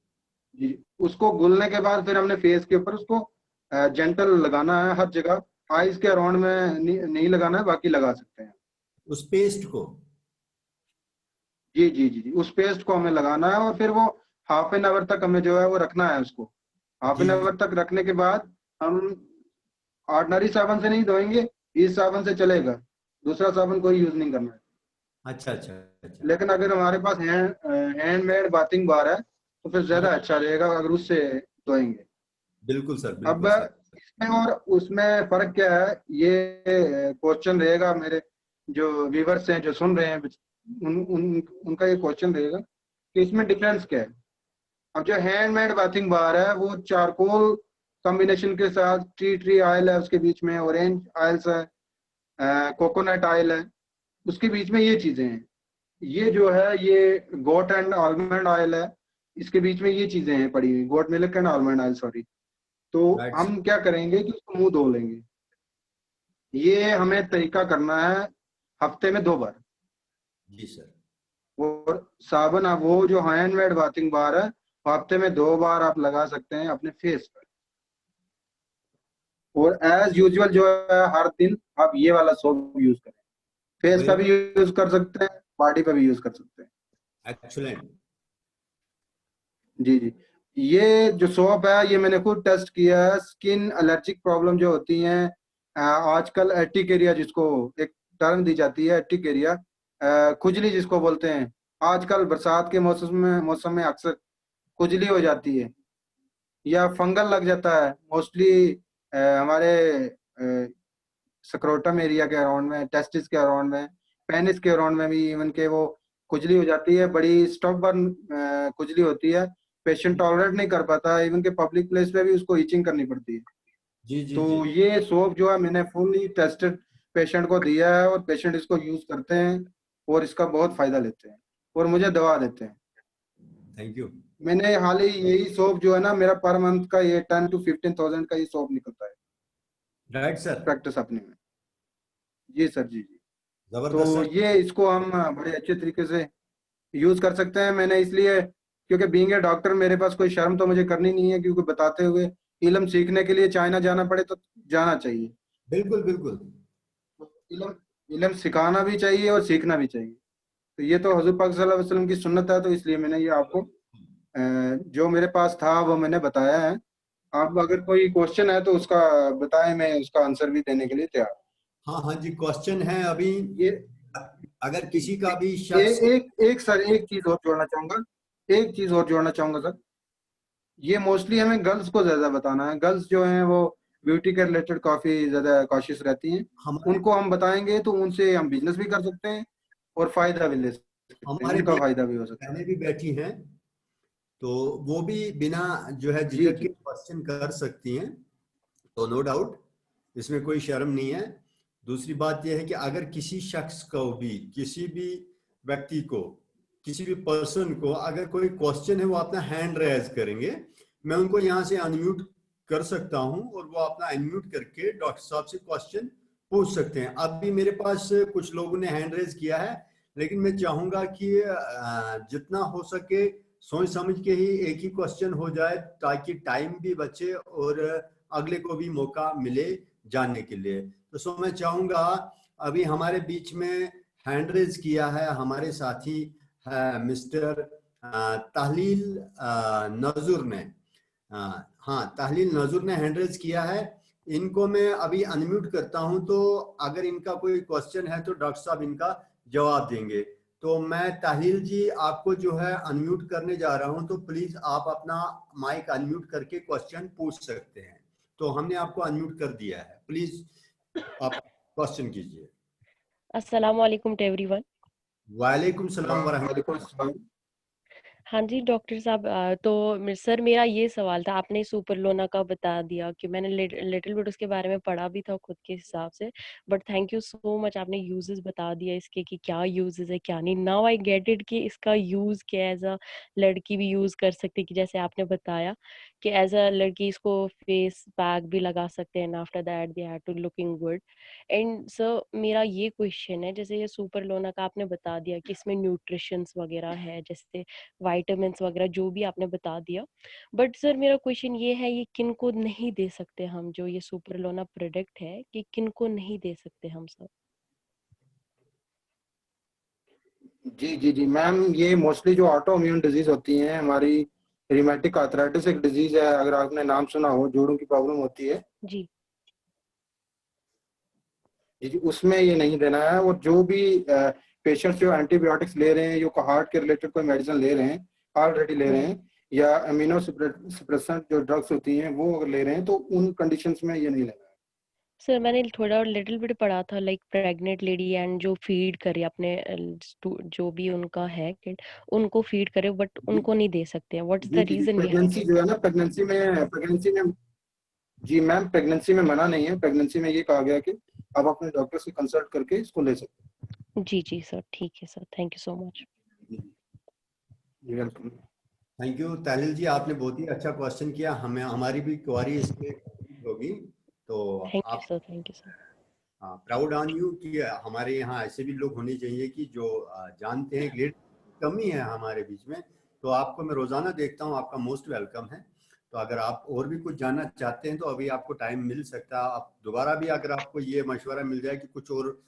जी। उसको घुलने के बाद फिर हमने फेस के ऊपर उसको जेंटल लगाना है हर जगह। आईज के अराउंड में नहीं लगाना है, बाकी लगा सकते हैं। उस पेस्ट को। जी जी जी जी। उस पेस्ट को हमें लगाना है, और फिर वो हाफ एन आवर तक हमें जो है वो रखना है उसको। हाफ जी एन जी। आवर तक रखने के बाद हम ऑर्डिनरी साबुन से नहीं धोएंगे, इस साबुन से चलेगा। दूसरा साबुन कोई यूज नहीं करना है। अच्छा अच्छा अच्छा। लेकिन अगर हमारे पास हैंडमेड बाथिंग बार है तो फिर ज्यादा हाँ, अच्छा रहेगा अगर उससे धोएंगे। बिल्कुल सर, अब बिल्कुल सर। इसमें और उसमें फर्क क्या है, ये क्वेश्चन रहेगा मेरे जो व्यूवर्स हैं जो सुन रहे हैं, उनका ये क्वेश्चन रहेगा कि इसमें डिफरेंस क्या है। अब जो हैंडमेड बाथिंग बार है वो चारकोल कॉम्बिनेशन के साथ, टी ट्री ऑयल है उसके बीच में, ऑरेंज ऑयल्स है, कोकोनट ऑयल है, उसके बीच में ये चीजें हैं। ये जो है ये गोट एंड आलमंड ऑयल है, इसके बीच में ये चीजें हैं पड़ी हुई, goat milk and almond oil, sorry. तो राइट सर। हम क्या करेंगे कि उसको मुंह धो लेंगे। ये हमें तरीका करना है हफ्ते में 2 बार। जी सर। और साबुन, आप वो जो हैंडमेड बाथिंग बार है वो हफ्ते में 2 बार आप लगा सकते हैं अपने फेस पर। और एज यूजुअल जो है हर दिन आप ये वाला सोप यूज करें। फेस का भी यूज कर सकते हैं, बॉडी पे भी यूज कर सकते हैं। एक्सलेंट। जी जी। ये जो सोप है ये मैंने खुद टेस्ट किया है। स्किन एलर्जिक प्रॉब्लम जो होती हैं, आजकल एर्टिकेरिया जिसको एक टर्म दी जाती है, एर्टिकेरिया, खुजली जिसको बोलते हैं। आजकल बरसात के मौसम में अक्सर खुजली हो जाती है या फंगल लग जाता है, मोस्टली हमारे स्क्रोटम एरिया के अराउंड में, टेस्टिस के अराउंड में, पेनिस के अराउंड में भी इवन के वो खुजली हो जाती है। बड़ी स्टॉकबर्न खुजली होती है, पेशेंट टॉलरेट नहीं कर पाता, इवन के पब्लिक प्लेस पे भी उसको इचिंग करनी पड़ती है। जी जी जी। तो ये सोप जो है मैंने फुली टेस्टेड पेशेंट को दिया है, और पेशेंट इसको यूज करते हैं और इसका बहुत फायदा लेते हैं और मुझे दवा देते हैं। Thank you. मैंने हाल ही यही सोप जो है ना, मेरा पर मंथ का ये 10 to 15,000 का ये सोप निकलता है राइट सर। प्रैक्टिस अपने में। जी सर। जी जी। जबरदस्त तो सर। ये इसको हम बड़े अच्छे तरीके से यूज कर सकते हैं। मैंने इसलिए, क्योंकि बीइंग ए डॉक्टर मेरे पास कोई शर्म तो मुझे करनी नहीं है, क्योंकि बताते हुए इल्म सीखने के लिए चाइना जाना पड़े तो जाना चाहिए। बिल्कुल बिल्कुल। तो इल्म इल्म सिखाना भी चाहिए और सीखना भी चाहिए। तो ये तो हजूर पाक सल्लल्लाहु अलैहि वसल्लम की सुन्नत है, तो इसलिए मैंने ये आपको जो मेरे पास था वो मैंने बताया है। आप अगर कोई क्वेश्चन है तो उसका बताएं, मैं उसका आंसर भी देने के लिए तैयार हाँ हाँ जी, क्वेश्चन है अभी। हूं। ये अगर किसी का भी ये शख्स। एक एक सर एक चीज और जोड़ना चाहूंगा, एक चीज और जोड़ना चाहूंगा सर। ये मोस्टली हमें गर्ल्स को ज्यादा बताना है। गर्ल्स जो हैं वो ब्यूटी के रिलेटेड काफी ज्यादा कॉशियस रहती हैं। हमारे उनको हम बताएंगे तो उनसे हम बिजनेस भी कर सकते हैं और फायदा भी ले सकते हैं, हमारे उनका बीच फायदा भी हो सकता है। बहनें भी बैठी हैं, तो वो भी बिना जो है जी झिझक के जी क्वेश्चन कर सकती हैं, तो नो डाउट इसमें कोई शर्म नहीं है। दूसरी बात यह है कि अगर किसी शख्स को भी, किसी भी व्यक्ति को, किसी भी पर्सन को अगर कोई क्वेश्चन है, वो अपना हैंड रेज करेंगे, मैं उनको यहाँ से अनम्यूट कर सकता हूँ और वो अपना अनम्यूट करके डॉक्टर साहब से क्वेश्चन पूछ सकते हैं। अब भी मेरे पास कुछ लोगों ने हैंड रेज किया है, लेकिन मैं चाहूंगा कि जितना हो सके सोच समझ के ही एक ही क्वेश्चन हो जाए, ताकि टाइम भी बचे और अगले को भी मौका मिले जानने के लिए। तो सो मैं चाहूंगा, अभी हमारे बीच में हैंड रेज किया है हमारे साथी है मिस्टर ताहलील नजूर ने। हाँ, ताहलील नजूर ने हैंड रेज किया है। इनको मैं अभी अनम्यूट करता हूं, तो अगर इनका कोई क्वेश्चन है तो डॉक्टर साहब इनका जवाब देंगे। तो मैं ताहलील जी आपको जो है अनम्यूट करने जा रहा हूं, तो प्लीज आप अपना माइक अनम्यूट करके क्वेश्चन पूछ सकते हैं। तो हमने आपको अनम्यूट कर दिया है, प्लीज आप क्वेश्चन कीजिए। अस्सलाम वालेकुम टू एवरीवन। वालेकुम सलाम वालेकुम वरहमतुल्लाह। अस्सलाम। हाँ जी डॉक्टर साहब, तो सर मेरा ये सवाल था, आपने सुपर लोना का बता दिया कि मैंने लिटिल बिट उसके बारे में पढ़ा भी था खुद के हिसाब से, but thank you so much, आपने यूजेस बता दिया इसके कि क्या यूजेस है क्या नहीं। नाउ आई गेट इट कि इसका यूज क्या एज अ लड़की भी यूज कर सकती है, कि जैसे आपने बताया कि एज अ लड़की इसको फेस पैक भी लगा सकते हैं, after that they have to looking good. And sir मेरा ये क्वेश्चन है, जैसे ये सुपर लोना का आपने बता दिया कि इसमें न्यूट्रिशंस वगैरह है, जैसे वाइटामिन्स वगैरह जो भी आपने बता दिया, बट सर मेरा क्वेश्चन ये है, ये किन को नहीं दे सकते हम, जो ये सुपरलोना प्रोडक्ट है कि किन को नहीं दे सकते हम सर? जी जी जी मैम, ये मोस्टली जो ऑटो इम्यून डिजीज होती हैं हमारी, रिमेटिक आर्थराइटिस एक डिजीज है, अगर आपने नाम सुना हो, जोड़ों की प्रॉब्लम होती है जी जी जी, उसमें ये नहीं देना है। और जो भी पेशेंट्स जो एंटीबायोटिक्स ले रहे हैं, जो हार्ट के रिलेटेड कोई मेडिसिन ले रहे हैं, ऑलरेडी ले रहे हैं, या अमीनो सप्रेसेंट जो ड्रग्स होती हैं वो अगर ले रहे हैं, तो उन कंडीशंस में ये नहीं लेना है। सर, मैंने थोड़ा लिटिल बिट पढ़ा था, लाइक प्रेग्नेंट लेडी एंड जो फीड करे अपने जो भी उनका है किड, उनको फीड करे, बट जी उनको नहीं दे सकते हैं। व्हाट्स जी द जी जी रीजन बिहाइंड प्रेगनेंसी इट? जो है ना, प्रेगनेंसी में जी मैम, प्रेगनेंसी में मना नहीं है। प्रेगनेंसी में ये कहा गया कि आप अपने डॉक्टर से कंसल्ट करके इसको ले सकते जी जी सर, ठीक है sir, thank you so much. हैं। जी वेलकम। थैंक यू तालिल जी, आपने बहुत ही अच्छा क्वेश्चन किया, हमें हमारी भी क्वारी इस पे complete होगी। तो थैंक यू आप sir, thank you sir. Proud on you कि हमारे यहाँ ऐसे भी लोग होने चाहिए कि जो जानते हैं। ग्रेट कमी है हमारे बीच में, तो आपको मैं रोजाना देखता हूँ, आपका मोस्ट वेलकम है। तो अगर आप और भी कुछ जानना चाहते हैं तो अभी आपको टाइम मिल सकता है, आप दोबारा भी अगर आपको ये मशवरा मिल जाए कि कुछ और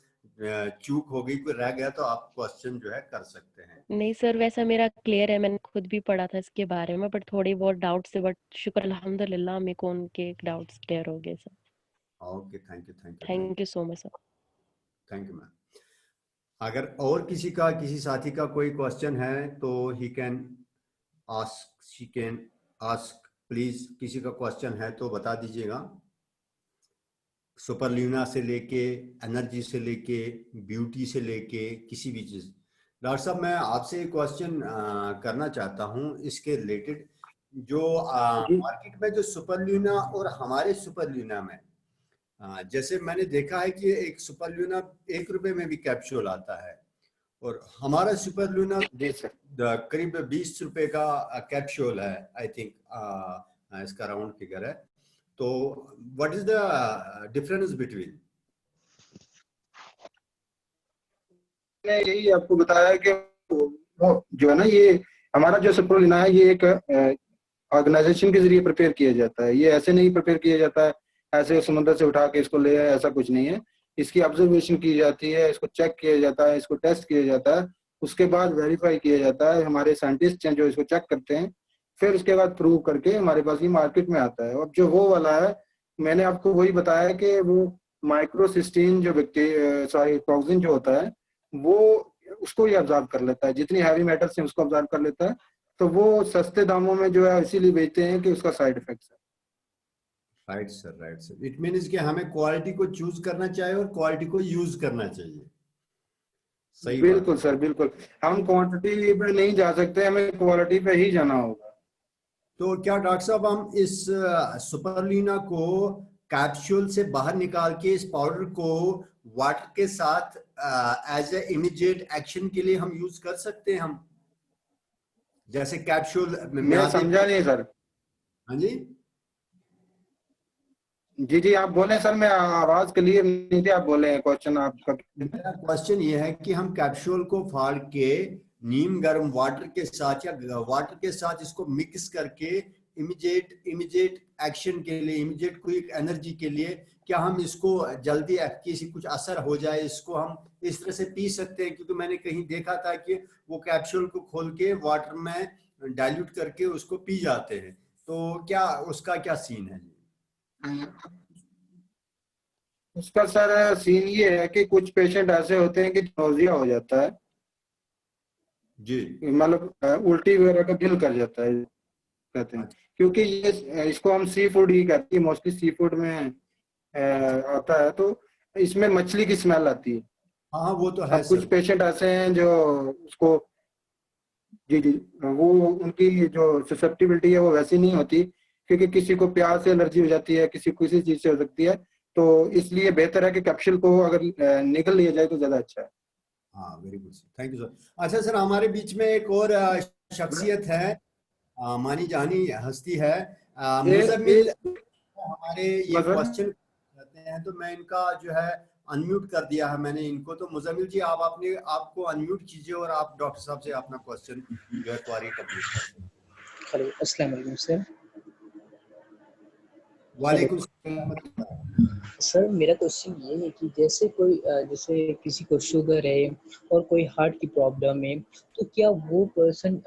चूक हो गई, कोई रह गया, तो आप क्वेश्चन जो है कर सकते हैं। नहीं सर, वैसा मेरा क्लियर है, मैंने खुद भी पढ़ा था इसके बारे में, बट थोड़ी बहुत डाउट्स से, बट शुक्र अल्हम्दुलिल्लाह मेरे को उनके डाउट्स क्लियर हो गए sir. Okay, thank you, thank you, thank thank you so much sir. Thank you ma'am. अगर और किसी का, किसी साथी का कोई क्वेश्चन है तो he can ask, she can ask, please किसी का क्वेश्चन है तो बता दीजिएगा। सुपरल्यूना से लेके, एनर्जी से लेके, ब्यूटी से लेके, किसी भी चीज। डॉक्टर साहब, मैं आपसे एक क्वेश्चन करना चाहता हूँ इसके रिलेटेड। जो जी मार्केट में जो सुपरल्यूना और हमारे सुपरल्यूना में, जैसे मैंने देखा है कि एक सुपरल्यूना 1 रुपए में भी कैप्सूल आता है, और हमारा सुपरल्यूना जी सर। करीब 20 रुपए का कैप्सूल है, आई थिंक इसका राउंड फिगर है। तो what is the difference between? मैंने यही आपको बताया कि वो जो है ना, ये हमारा जो सुपरलिना है, ये एक ऑर्गेनाइजेशन के जरिए प्रिपेयर किया जाता है। ये ऐसे नहीं प्रिपेयर किया जाता है, ऐसे समुद्र से उठा के इसको ले आए, ऐसा कुछ नहीं है। इसकी ऑब्जर्वेशन की जाती है, इसको चेक किया जाता है, इसको टेस्ट किया जाता है, उसके बाद वेरीफाई किया जाता है। हमारे साइंटिस्ट हैं जो इसको चेक करते हैं, फिर उसके बाद प्रूव करके हमारे पास ये मार्केट में आता है। अब जो वो वाला है, मैंने आपको वही बताया कि वो माइक्रोसिस्टीन जो सॉरी टॉक्सिन जो होता है, वो उसको ये ऑब्जर्व कर लेता है, जितनी हैवी मेटल्स हैं उसको ऑब्जर्व कर लेता है, तो वो सस्ते दामों में जो है इसीलिए बेचते हैं कि उसका साइड इफेक्ट्स है। Right sir, right sir. It means कि हमें क्वालिटी को चूज करना चाहिए और क्वालिटी को यूज करना चाहिए। सही बात बिल्कुल है। सर, बिल्कुल। हम क्वांटिटी पे नहीं जा सकते, हमें क्वालिटी पे ही जाना होगा। तो क्या डॉक्टर साहब हम इस सुपरलीना को कैप्सूल से बाहर निकाल के इस पाउडर को वाटर के साथ एज ए इमीडिएट एक्शन के लिए हम यूज कर सकते हैं? हम जैसे कैप्सूल मैं समझा नहीं सर। हाँ जी, जी जी, आप बोले सर, मैं आवाज क्लियर नहीं थी, आप बोले क्वेश्चन आपका। मेरा क्वेश्चन ये है कि हम कैप्सूल को फाड़ के नीम गर्म वाटर के साथ या वाटर के साथ इसको मिक्स करके इमीडिएट इमीडिएट एक्शन के लिए, इमीडिएट क्विक एनर्जी के लिए, क्या हम इसको जल्दी किसी कुछ असर हो जाए इसको हम इस तरह से पी सकते हैं? क्योंकि मैंने कहीं देखा था कि वो कैप्सूल को खोल के वाटर में डाइल्यूट करके उसको पी जाते हैं, तो क्या उसका क्या सीन है? उसका सर सीन ये है कि कुछ पेशेंट ऐसे होते हैं कि नोजिया हो जाता है, जी, मतलब उल्टी वगैरह का दिल कर जाता है, कहते हैं। अच्छा, क्योंकि ये इसको हम सी फूड ही कहते हैं, मोस्टली सी फूड में आता है, तो इसमें मछली की स्मेल आती है। हाँ हाँ, वो तो है अब कुछ सर। पेशेंट ऐसे हैं जो उसको, जी जी, वो उनकी जो ससेप्टिबिलिटी है वो वैसी नहीं होती, क्योंकि किसी को प्याज से एलर्जी हो जाती है, किसी को किसी चीज से हो सकती है, तो इसलिए बेहतर है कि कैप्सूल को अगर निकल लिया जाए तो ज्यादा अच्छा है। हाँ, very good sir, thank you sir. अच्छा सर, हमारे बीच में एक और शख्सियत है, मानी जानी हस्ती है, मुजम्मिल। एक हमारे ये सर, क्वेश्चन करते हैं, तो मैं इनका जो है अनम्यूट कर दिया है मैंने इनको। तो मुजम्मिल जी, आप अपने आपको अनम्यूट कीजिए और आप डॉक्टर साहब से अपना क्वेश्चन जो है क्वारी कंप्लीट कर सकते हैं। हेलो, अस्सलाम वालेकुम सर। वालेकुम सलाम। सर मेरा क्वेश्चन ये है कि जैसे कोई जैसे किसी को शुगर है और कोई हार्ट की प्रॉब्लम है, तो क्या वो पर्सन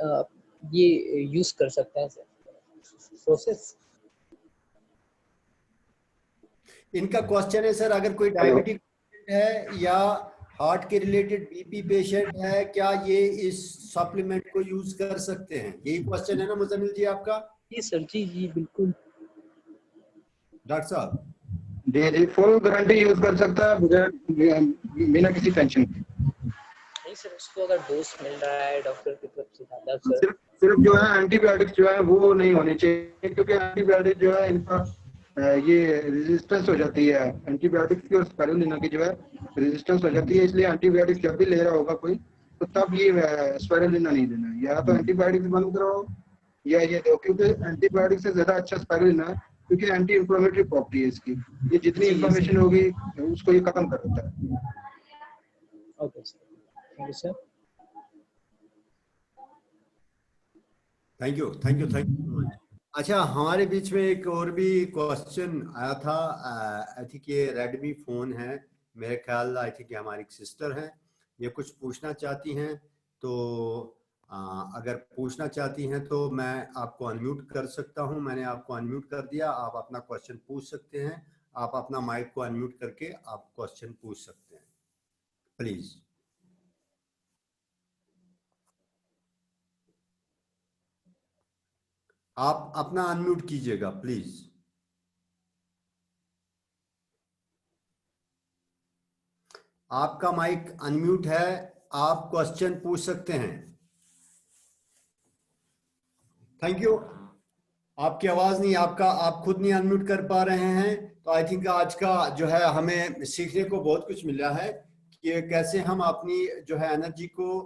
ये यूज कर सकता है सर प्रोसेस? इनका क्वेश्चन है सर, अगर कोई डायबिटिक है या हार्ट के रिलेटेड बीपी पेशेंट है, क्या ये इस सप्लीमेंट को यूज कर सकते हैं? यही क्वेश्चन है ना मुजम्मिल जी आपका? जी सर, जी जी बिल्कुल। डॉक्टर साहब, जी जी, फुल गारंटी यूज कर सकता है बगैर बिना किसी टेंशन के। नहीं सर, उसको अगर डोज मिल रहा है डॉक्टर की तरफ से ज्यादा सर। सिर्फ सिर्फ जो है एंटीबायोटिक्स जो है वो नहीं होने चाहिए, क्योंकि एंटीबायोटिक जो है इनका ये रेजिस्टेंस हो जाती है, एंटीबायोटिक्स की और स्पाइरुलिना की जो है रेजिस्टेंस हो जाती है, इसलिए एंटीबायोटिक्स जब भी ले रहा होगा कोई, तो तब ये स्पाइरुलिना नहीं देना है, या तो एंटीबायोटिक्स बंद कराओ या ये दो, क्योंकि एंटीबायोटिक से ज्यादा अच्छा स्पाइरुलिना है, क्योंकि एंटी इंफ्लेमेटरी प्रॉपर्टी है इसकी, ये जितनी जी इन्फ्लेमेशन होगी उसको ये खत्म कर देता है। Okay sir, thank you sir. Thank you, thank you, thank you. अच्छा, हमारे बीच में एक और भी क्वेश्चन आया था। आई थिंक ये रेडमी फोन है, मेरे ख्याल, आई थिंक हमारी सिस्टर हैं, ये कुछ पूछना चाहती हैं। तो अगर पूछना चाहती हैं तो मैं आपको अनम्यूट कर सकता हूं। मैंने आपको अनम्यूट कर दिया, आप अपना क्वेश्चन पूछ सकते हैं। आप अपना माइक को अनम्यूट करके आप क्वेश्चन पूछ सकते हैं, प्लीज। आप अपना अनम्यूट कीजिएगा प्लीज। आपका माइक अनम्यूट है, आप क्वेश्चन पूछ सकते हैं। Thank you. आपकी आवाज नहीं, आप खुद नहीं अनम्यूट कर पा रहे हैं। तो आई थिंक आज का जो है हमें सीखने को बहुत कुछ मिला है कि कैसे हम अपनी जो है एनर्जी को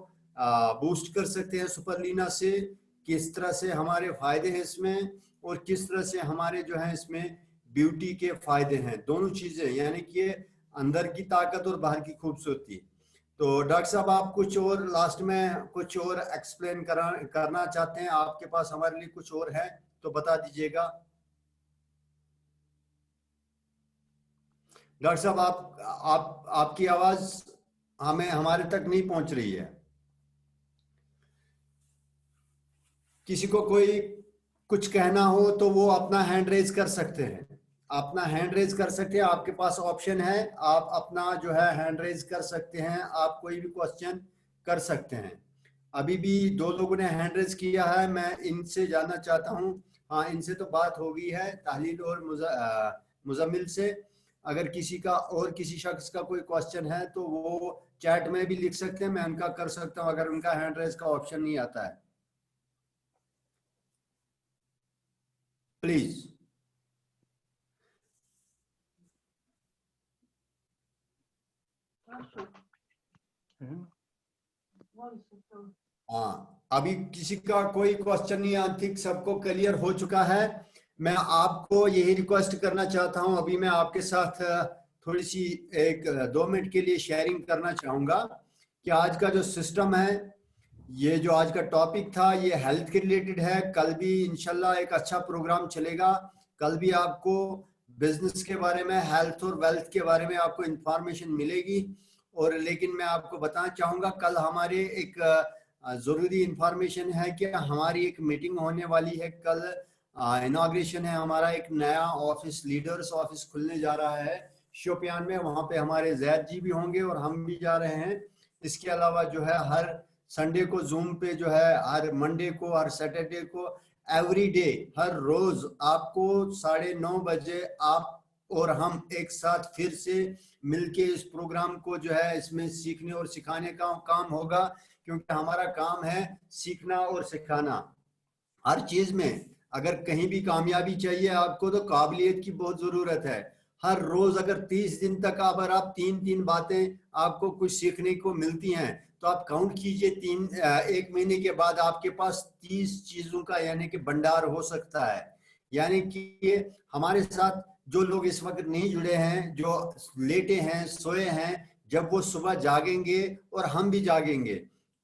बूस्ट कर सकते हैं सुपरलीना से, किस तरह से हमारे फायदे हैं इसमें, और किस तरह से हमारे जो है इसमें ब्यूटी के फायदे हैं। दोनों चीजें, यानी कि अंदर की ताकत और बाहर की खूबसूरती। तो डॉक्टर साहब, आप कुछ और लास्ट में कुछ और एक्सप्लेन करना चाहते हैं? आपके पास हमारे लिए कुछ और है तो बता दीजिएगा। डॉक्टर साहब, आपकी आवाज हमारे तक नहीं पहुंच रही है। किसी को कोई कुछ कहना हो तो वो अपना हैंड रेज कर सकते हैं, अपना हैंड रेज कर सकते हैं। आपके पास ऑप्शन है, आप अपना जो है हैंड रेज कर सकते हैं, आप कोई भी क्वेश्चन कर सकते हैं। अभी भी 2 लोगों ने हैंड रेज किया है, मैं इनसे जानना चाहता हूँ। हाँ, इनसे तो बात हो गई है, ताहलील और मुजम्मिल से। अगर किसी का और किसी शख्स का कोई क्वेश्चन है तो वो चैट में भी लिख सकते हैं, मैं उनका कर सकता हूँ अगर उनका हैंड रेज का ऑप्शन नहीं आता है। प्लीज। हाँ, अभी किसी का कोई क्वेश्चन नहीं, आई थिंक सबको क्लियर हो चुका है। मैं आपको यही रिक्वेस्ट करना चाहता हूं, अभी मैं आपके साथ थोड़ी सी 1-2 मिनट के लिए शेयरिंग करना चाहूंगा कि आज का जो सिस्टम है, ये जो आज का टॉपिक था ये हेल्थ के रिलेटेड है। कल भी इंशाल्लाह एक अच्छा प्रोग्राम चलेगा। कल भी आपको बिजनेस के बारे में, हेल्थ और वेल्थ के बारे में आपको इंफॉर्मेशन मिलेगी। और लेकिन मैं आपको बताना चाहूंगा, कल हमारे एक जरूरी इंफॉर्मेशन है कि हमारी एक मीटिंग होने वाली है कल। इनॉग्रेशन है हमारा, एक नया ऑफिस, लीडर्स ऑफिस खुलने जा रहा है शोपियान में। वहां पे हमारे जैद जी भी होंगे और हम भी जा रहे हैं। इसके अलावा जो है हर संडे को जूम पे जो है, हर मंडे को, हर सैटरडे को, एवरी डे, हर रोज आपको 9:30 बजे आप और हम एक साथ फिर से मिलके इस प्रोग्राम को जो है इसमें सीखने और सिखाने का काम होगा। क्योंकि हमारा काम है सीखना और सिखाना हर चीज में। अगर कहीं भी कामयाबी चाहिए आपको तो काबिलियत की बहुत जरूरत है। हर रोज अगर 30 दिन तक अगर आप 3-3 बातें आपको कुछ सीखने को मिलती हैं तो आप काउंट कीजिए, 1 महीने के बाद आपके पास 30 चीजों का यानी कि भंडार हो सकता है। यानी कि हमारे साथ जो लोग इस वक्त नहीं जुड़े हैं, जो लेटे हैं, सोए हैं, जब वो सुबह जागेंगे और हम भी जागेंगे,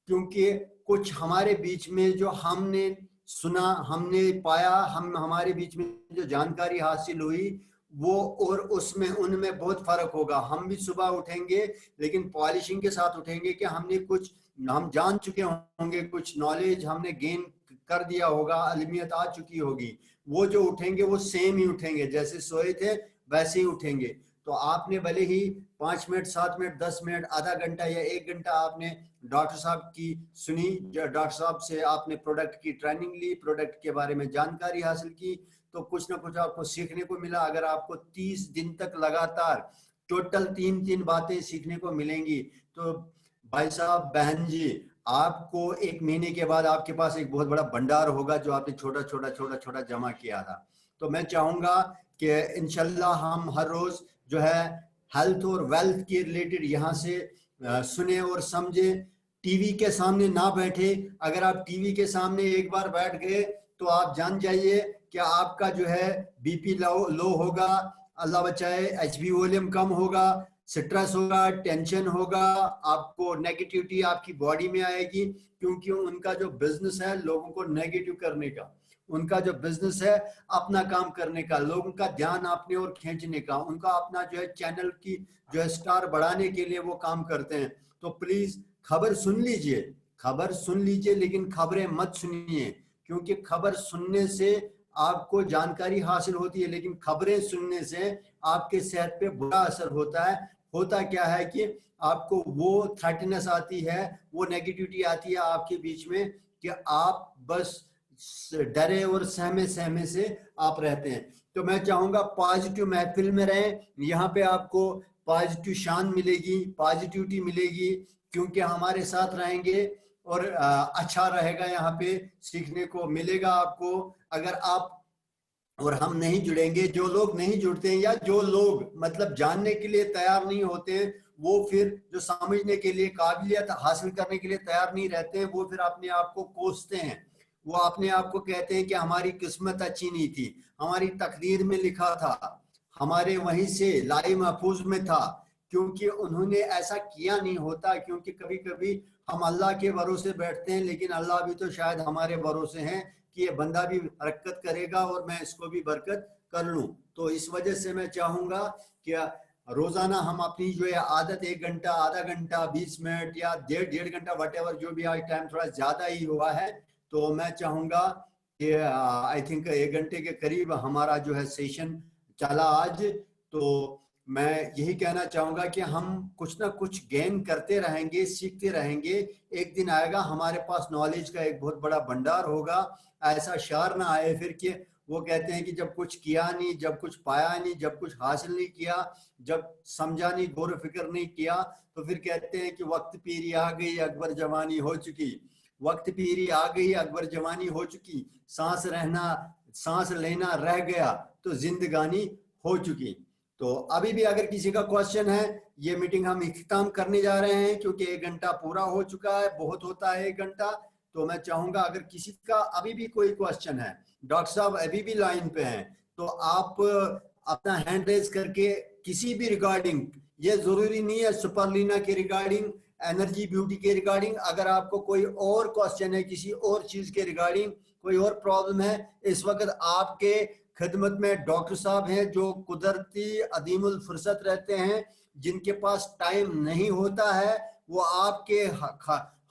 क्योंकि कुछ हमारे बीच में जो हमने सुना, हमने पाया, हमारे बीच में जो जानकारी हासिल हुई वो और उसमें उनमें बहुत फर्क होगा। हम भी सुबह उठेंगे लेकिन पॉलिशिंग के साथ उठेंगे कि हम जान चुके होंगे, कुछ नॉलेज हमने गेन कर दिया होगा, अल्मियत आ चुकी होगी। वो जो उठेंगे वो सेम ही उठेंगे, जैसे सोए थे वैसे ही उठेंगे। तो आपने भले ही 5 मिनट, 7 मिनट, 10 मिनट, आधा घंटा या 1 घंटा आपने डॉक्टर साहब की सुनी, डॉक्टर साहब से आपने प्रोडक्ट की ट्रेनिंग ली, प्रोडक्ट के बारे में जानकारी हासिल की, तो कुछ ना कुछ आपको सीखने को मिला। अगर आपको 30 दिन तक लगातार टोटल 3-3 बातें सीखने को मिलेंगी तो भाई साहब, बहन जी, आपको 1 महीने के बाद आपके पास एक बहुत बड़ा भंडार होगा जो आपने छोटा छोटा छोटा छोटा जमा किया था। तो मैं चाहूंगा कि इंशाल्लाह हम हर रोज जो है हेल्थ और वेल्थ के रिलेटेड यहाँ से सुने और समझे। टीवी के सामने ना बैठे। अगर आप टीवी के सामने एक बार बैठ गए तो आप जान जाइए कि आपका जो है बीपी लो होगा, अल्लाह बचाए, एचबी वॉल्यूम कम होगा, स्ट्रेस होगा, टेंशन होगा, आपको नेगेटिविटी आपकी बॉडी में आएगी। क्योंकि उनका जो बिजनेस है लोगों को नेगेटिव करने का, उनका जो बिजनेस है अपना काम करने का, लोगों का ध्यान अपने ओर खींचने का, उनका अपना जो है चैनल की जो है स्टार बढ़ाने के लिए वो काम करते हैं। तो प्लीज खबर सुन लीजिए, खबर सुन लीजिए, लेकिन खबरें मत सुनिए। क्योंकि खबर सुनने से आपको जानकारी हासिल होती है, लेकिन खबरें सुनने से आपके सेहत पे बुरा असर होता है। होता क्या है कि आपको वो थ्रेटनेस आती है, वो नेगेटिविटी आती है आपके बीच में कि आप बस डरे और सहमे सहमे से आप रहते हैं। तो मैं चाहूंगा पॉजिटिव महफिल में रहें, यहाँ पे आपको पॉजिटिव शान मिलेगी, पॉजिटिविटी मिलेगी, क्योंकि हमारे साथ रहेंगे और अच्छा रहेगा, यहाँ पे सीखने को मिलेगा आपको। अगर आप और हम नहीं जुड़ेंगे, जो लोग नहीं जुड़ते हैं या जो लोग मतलब जानने के लिए तैयार नहीं होते हैं, वो फिर जो समझने के लिए, काबिलियत हासिल करने के लिए तैयार नहीं रहते हैं, वो फिर अपने आप को कोसते हैं। वो अपने आप को कहते हैं कि हमारी किस्मत अच्छी नहीं थी, हमारी तकदीर में लिखा था, हमारे वहीं से लाई महफूज में था। क्योंकि उन्होंने ऐसा किया नहीं होता। क्योंकि कभी कभी हम अल्लाह के भरोसे बैठते हैं, लेकिन अल्लाह भी तो शायद हमारे भरोसे हैं कि ये बंदा भी हरकत करेगा और मैं इसको भी बरकत कर लूं। तो इस वजह से मैं चाहूंगा कि रोजाना हम अपनी जो है आदत 1 घंटा, आधा घंटा, 20 मिनट या 1.5 घंटा, वटेवर जो भी आज टाइम थोड़ा ज्यादा ही हुआ है, तो मैं चाहूंगा कि आई थिंक 1 घंटे के करीब हमारा जो है सेशन चला आज। तो मैं यही कहना चाहूंगा कि हम कुछ ना कुछ गेन करते रहेंगे, सीखते रहेंगे। एक दिन आएगा हमारे पास नॉलेज का एक बहुत बड़ा भंडार होगा। ऐसा शार ना आए फिर कि वो कहते हैं कि जब कुछ किया नहीं, जब कुछ पाया नहीं, जब कुछ हासिल नहीं किया, जब समझा नहीं, गौर फिक्र नहीं किया, तो फिर कहते हैं कि वक्त पीरी आ गई, अकबर जवानी हो चुकी। वक्त पीरी आ गई, अकबर जवानी हो चुकी, सांस लेना रह गया तो जिंदगानी हो चुकी। तो अभी भी अगर किसी का क्वेश्चन है, ये मीटिंग हम इख्तिताम करने जा रहे हैं क्योंकि 1 घंटा पूरा हो चुका है, बहुत होता है 1 घंटा। तो मैं चाहूंगा अगर किसी का अभी भी कोई क्वेश्चन है, डॉक्टर साहब अभी भी लाइन पे हैं, तो आप अपना हैंड रेज करके किसी भी रिगार्डिंग, ये जरूरी नहीं है सुपरलीना के रिगार्डिंग, एनर्जी ब्यूटी के रिगार्डिंग, अगर आपको कोई और क्वेश्चन है किसी और चीज के रिगार्डिंग, कोई और प्रॉब्लम है, इस वक्त आपके खिदमत में डॉक्टर साहब हैं जो कुदरती अदीमुल फुर्सत रहते हैं, जिनके पास टाइम नहीं होता है, वो आपके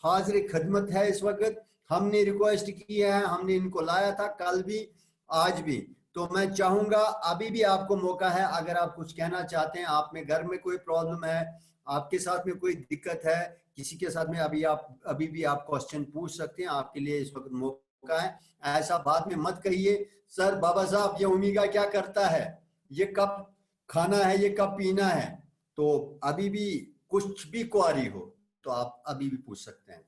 हाजिर खिदमत है इस वक्त। हमने रिक्वेस्ट की है, हमने इनको लाया था कल भी आज भी। तो मैं चाहूंगा अभी भी आपको मौका है, अगर आप कुछ कहना चाहते हैं, आप में घर में कोई प्रॉब्लम है, आपके साथ में कोई दिक्कत है, किसी के साथ में अभी भी आप क्वेश्चन पूछ सकते हैं, आपके लिए इस वक्त मौका है। ऐसा बाद में मत कहिए सर बाबा साहब ये ओमेगा क्या करता है, ये कब खाना है, ये कब पीना है। तो अभी भी कुछ भी क्वारी हो तो आप अभी भी पूछ सकते हैं।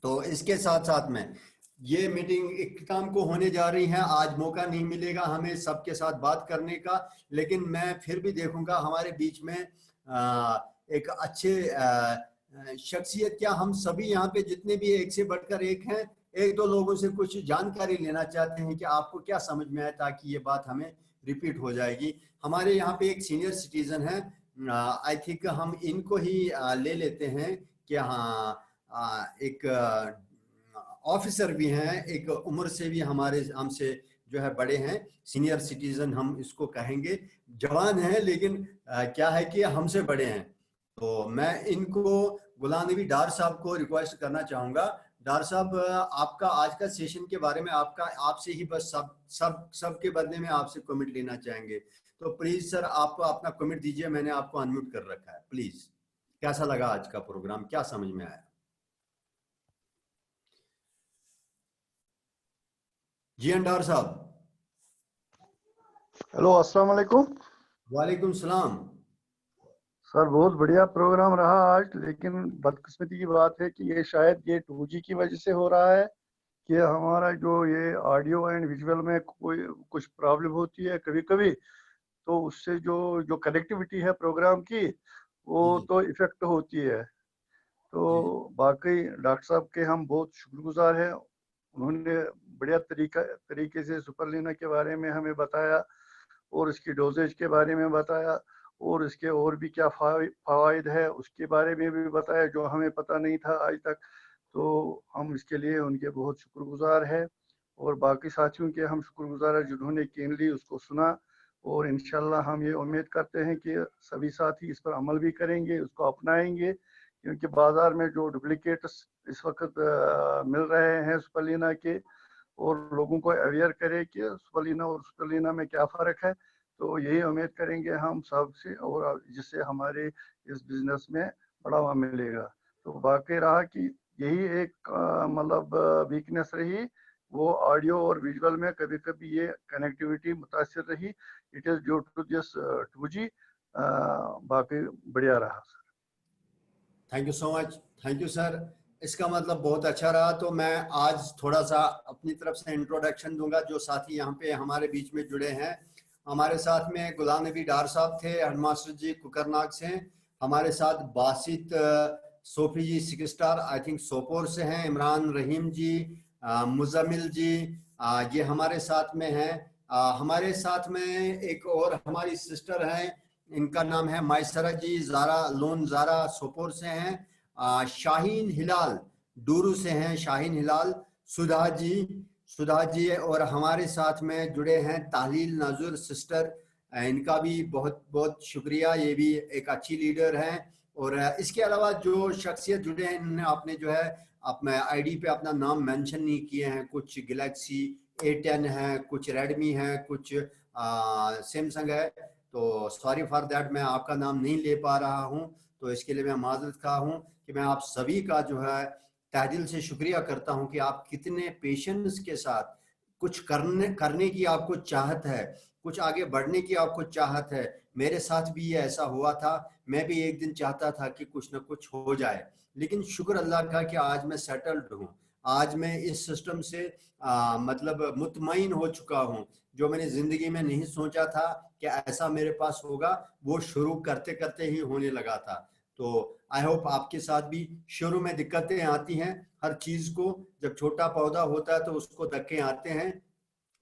तो इसके साथ साथ में ये मीटिंग इख्तिताम को होने जा रही है। आज मौका नहीं मिलेगा हमें सबके साथ बात करने का, लेकिन मैं फिर भी देखूंगा हमारे बीच में एक अच्छे शख्सियत, क्या हम सभी यहाँ पे जितने भी एक से बढ़कर एक हैं, एक दो लोगों से कुछ जानकारी लेना चाहते हैं कि आपको क्या समझ में आया, ताकि ये बात हमें रिपीट हो जाएगी। हमारे यहाँ पे एक सीनियर सिटीजन है, आई थिंक हम इनको ही ले लेते हैं कि हाँ एक ऑफिसर भी हैं, एक उम्र से भी हमसे जो है बड़े हैं, सीनियर सिटीजन हम इसको कहेंगे, जवान हैं लेकिन क्या है कि हमसे बड़े हैं। तो मैं इनको गुलाम नबी डार साहब को रिक्वेस्ट करना चाहूंगा। डार साहब आपका आज का सेशन के बारे में आपसे ही बस सब के बदले में आपसे कमेंट लेना चाहेंगे। तो प्लीज सर आप अपना कमेंट दीजिए, मैंने आपको अनम्यूट कर रखा है। प्लीज, कैसा लगा आज का प्रोग्राम, क्या समझ में आया? जी अंडार साहब। हेलो, अस्सलाम वालेकुम। वालेकुम सलाम। सर बहुत बढ़िया प्रोग्राम रहा आज, लेकिन बदकिस्मती की बात है कि ये शायद ये 2G की वजह से हो रहा है कि हमारा जो ये ऑडियो एंड विजुअल में कुछ प्रॉब्लम होती है कभी कभी, तो उससे जो कनेक्टिविटी है प्रोग्राम की वो तो इफेक्ट होती है। तो बाकी डॉक्टर साहब के हम बहुत शुक्रगुजार हैं, उन्होंने बढ़िया तरीके से सुपरलीना के बारे में हमें बताया और इसकी डोजेज के बारे में बताया और इसके और भी क्या फ़वाइद है उसके बारे में भी बताया जो हमें पता नहीं था आज तक। तो हम इसके लिए उनके बहुत शुक्रगुजार हैं और बाकी साथियों के हम शुक्रगुजार हैं जिन्होंने कीनली उसको सुना। और इंशाल्लाह हम ये उम्मीद करते हैं कि सभी साथी इस पर अमल भी करेंगे, उसको अपनाएंगे, क्योंकि बाज़ार में जो डुप्लीकेट्स इस वक्त मिल रहे हैं सुपरलीना के, और लोगों को अवेयर करे कि सुपरलीना और सुपरलीना में क्या फ़र्क है। तो यही उम्मीद करेंगे हम सब से, और जिससे हमारे इस बिज़नेस में बढ़ावा मिलेगा। तो बाकी रहा कि यही एक मतलब वीकनेस रही, वो ऑडियो और विजुअल में कभी कभी ये कनेक्टिविटी मुतासिर रही। It is due to this 2G। बाकी बढ़िया रहा sir. Thank you so much, thank you sir. इसका मतलब बहुत अच्छा रहा। तो मैं आज थोड़ा सा अपनी तरफ से इंट्रोडक्शन दूंगा। जो साथी यहाँ पे हमारे बीच में जुड़े हैं, हमारे साथ में गुलाम नबी डार साहब थे, हेडमास्टर जी कुकरनाग से। हमारे साथ Basit Sofi ji 6 star I think Sopore से हैं, इमरान रहीम जी, मुजमिल जी, ये हमारे साथ में हैं। हमारे साथ में एक और हमारी सिस्टर हैं, इनका नाम है मायसरा जी, ज़ारा सोपोर से हैं। शाहीन हिलाल डूरू से हैं, शाहीन हिलाल। सुधा जी और हमारे साथ में जुड़े हैं ताहलील नाजुर सिस्टर, इनका भी बहुत बहुत शुक्रिया, ये भी एक अच्छी लीडर हैं। और इसके अलावा जो शख्सियत जुड़े हैं, इन्होंने आपने जो है अपने आईडी पे अपना नाम मेंशन नहीं किए हैं। कुछ गैलेक्सी A10 है, कुछ रेडमी है, कुछ सैमसंग है। तो सॉरी फॉर दैट, मैं आपका नाम नहीं ले पा रहा हूं, तो इसके लिए मैं माजरत खा हूं कि मैं आप सभी का जो है तहे दिल से शुक्रिया करता हूं कि आप कितने पेशेंस के साथ कुछ करने की आपको चाहत है, कुछ आगे बढ़ने की आपको चाहत है। मेरे साथ भी ये ऐसा हुआ था, मैं भी एक दिन चाहता था कि कुछ ना कुछ हो जाए, लेकिन शुक्र अल्लाह का कि आज मैं सेटल्ड हूँ। आज मैं इस सिस्टम से मतलब मुतमईन हो चुका हूँ। जो मैंने जिंदगी में नहीं सोचा था कि ऐसा मेरे पास होगा, वो शुरू करते करते ही होने लगा था। तो आई होप आपके साथ भी शुरू में दिक्कतें आती हैं, हर चीज को जब छोटा पौधा होता है तो उसको धक्के आते हैं,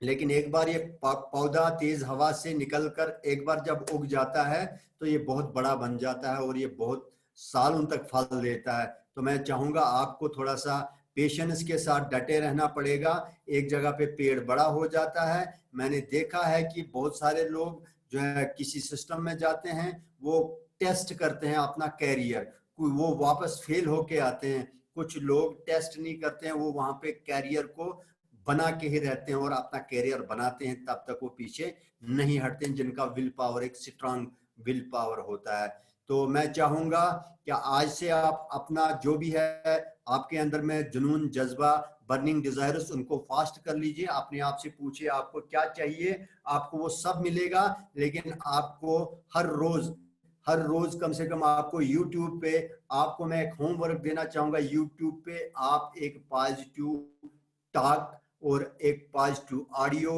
लेकिन एक बार ये पौधा तेज हवा से निकलकर एक बार जब उग जाता है तो ये बहुत बड़ा बन जाता है और ये बहुत सालों तक फल देता है। तो मैं चाहूंगा आपको थोड़ा सा पेशेंस के साथ डटे रहना पड़ेगा। एक जगह पे पेड़ बड़ा हो जाता है। मैंने देखा है कि बहुत सारे लोग जो है किसी सिस्टम में जाते हैं, वो टेस्ट करते हैं अपना कैरियर, वो वापस फेल होके आते हैं। कुछ लोग टेस्ट नहीं करते हैं, वो वहां पे कैरियर को बना के ही रहते हैं और अपना कैरियर बनाते हैं, तब तक वो पीछे नहीं हटते हैं, जिनका विल पावर एक स्ट्रांग विल पावर होता है। तो मैं चाहूंगा कि आज से आप अपना जो भी है आपके अंदर में जुनून, जज्बा, बर्निंग डिजायर्स, उनको फास्ट कर लीजिए। अपने आप से पूछिए आपको क्या चाहिए, आपको वो सब मिलेगा। लेकिन आपको हर रोज कम से कम आपको यूट्यूब पे, आपको मैं एक होमवर्क देना चाहूंगा, यूट्यूब पे आप एक पॉजिटिव टॉक और एक पॉजिटिव ऑडियो,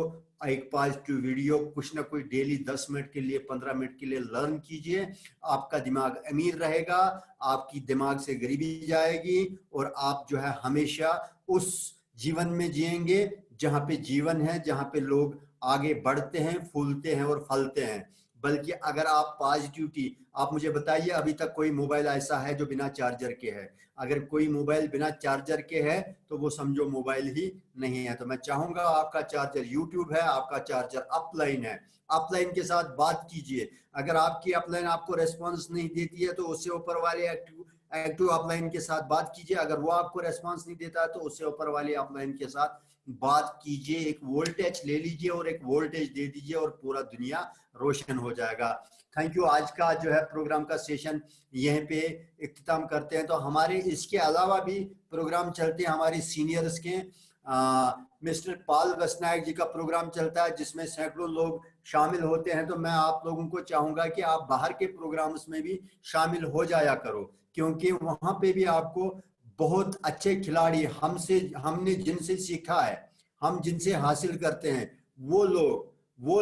एक पॉजिटिव वीडियो, कुछ ना कुछ डेली 10 मिनट के लिए, 15 मिनट के लिए लर्न कीजिए। आपका दिमाग अमीर रहेगा, आपकी दिमाग से गरीबी जाएगी और आप जो है हमेशा उस जीवन में जिएंगे जहां पे जीवन है, जहां पे लोग आगे बढ़ते हैं, फूलते हैं और फलते हैं। बल्कि अगर आप पॉजिटिविटी, आप मुझे बताइए अभी तक कोई मोबाइल ऐसा है जो बिना चार्जर के है? अगर कोई मोबाइल बिना चार्जर के है तो वो समझो मोबाइल ही नहीं है। तो मैं चाहूंगा आपका चार्जर यूट्यूब है, आपका चार्जर अपलाइन है, अपलाइन के साथ बात कीजिए। अगर आपकी अपलाइन आपको रेस्पॉन्स नहीं देती है तो उससे ऊपर वाले एक्टिव अपलाइन के साथ बात कीजिए। अगर वो आपको रेस्पॉन्स नहीं देता है तो उससे ऊपर वाले अपलाइन के साथ बात कीजिए। एक वोल्टेज ले लीजिए और एक वोल्टेज दे दीजिए और पूरा दुनिया रोशन हो जाएगा। Thank you. आज का जो है प्रोग्राम का सेशन यहीं पे इख्तिताम करते हैं। तो हमारे इसके अलावा भी प्रोग्राम चलते हैं हमारे सीनियर्स के। मिस्टर पाल वसनायक जी का प्रोग्राम चलता है जिसमें सैकड़ों लोग शामिल होते हैं। तो मैं आप लोगों को चाहूंगा कि आप बाहर के प्रोग्राम्स में भी शामिल हो जाया करो, क्योंकि वहां पे भी आपको बहुत अच्छे खिलाड़ी, हमने जिनसे सीखा है, हम जिनसे हासिल करते हैं, वो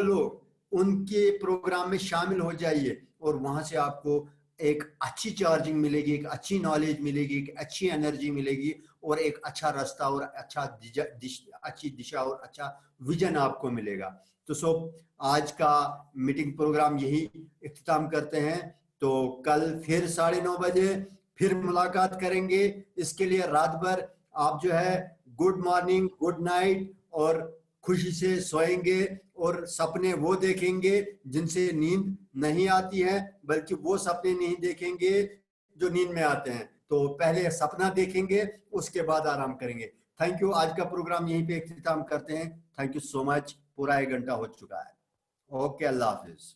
लोग उनके प्रोग्राम में शामिल हो जाइए और वहां से आपको एक अच्छी चार्जिंग मिलेगी, एक अच्छी नॉलेज मिलेगी, एक अच्छी एनर्जी मिलेगी और एक अच्छा रास्ता और अच्छी दिशा और अच्छा विजन आपको मिलेगा। तो आज का मीटिंग प्रोग्राम यही इख्तिताम करते हैं। तो कल फिर 9:30 बजे फिर मुलाकात करेंगे। इसके लिए रात भर आप जो है गुड मॉर्निंग, गुड नाइट और खुशी से सोएंगे और सपने वो देखेंगे जिनसे नींद नहीं आती है, बल्कि वो सपने नहीं देखेंगे जो नींद में आते हैं। तो पहले सपना देखेंगे, उसके बाद आराम करेंगे। Thank you. आज का प्रोग्राम यहीं पे इख्तिताम करते हैं। Thank you so much. पूरा 1 घंटा हो चुका है। ओके, अल्लाह हाफिज।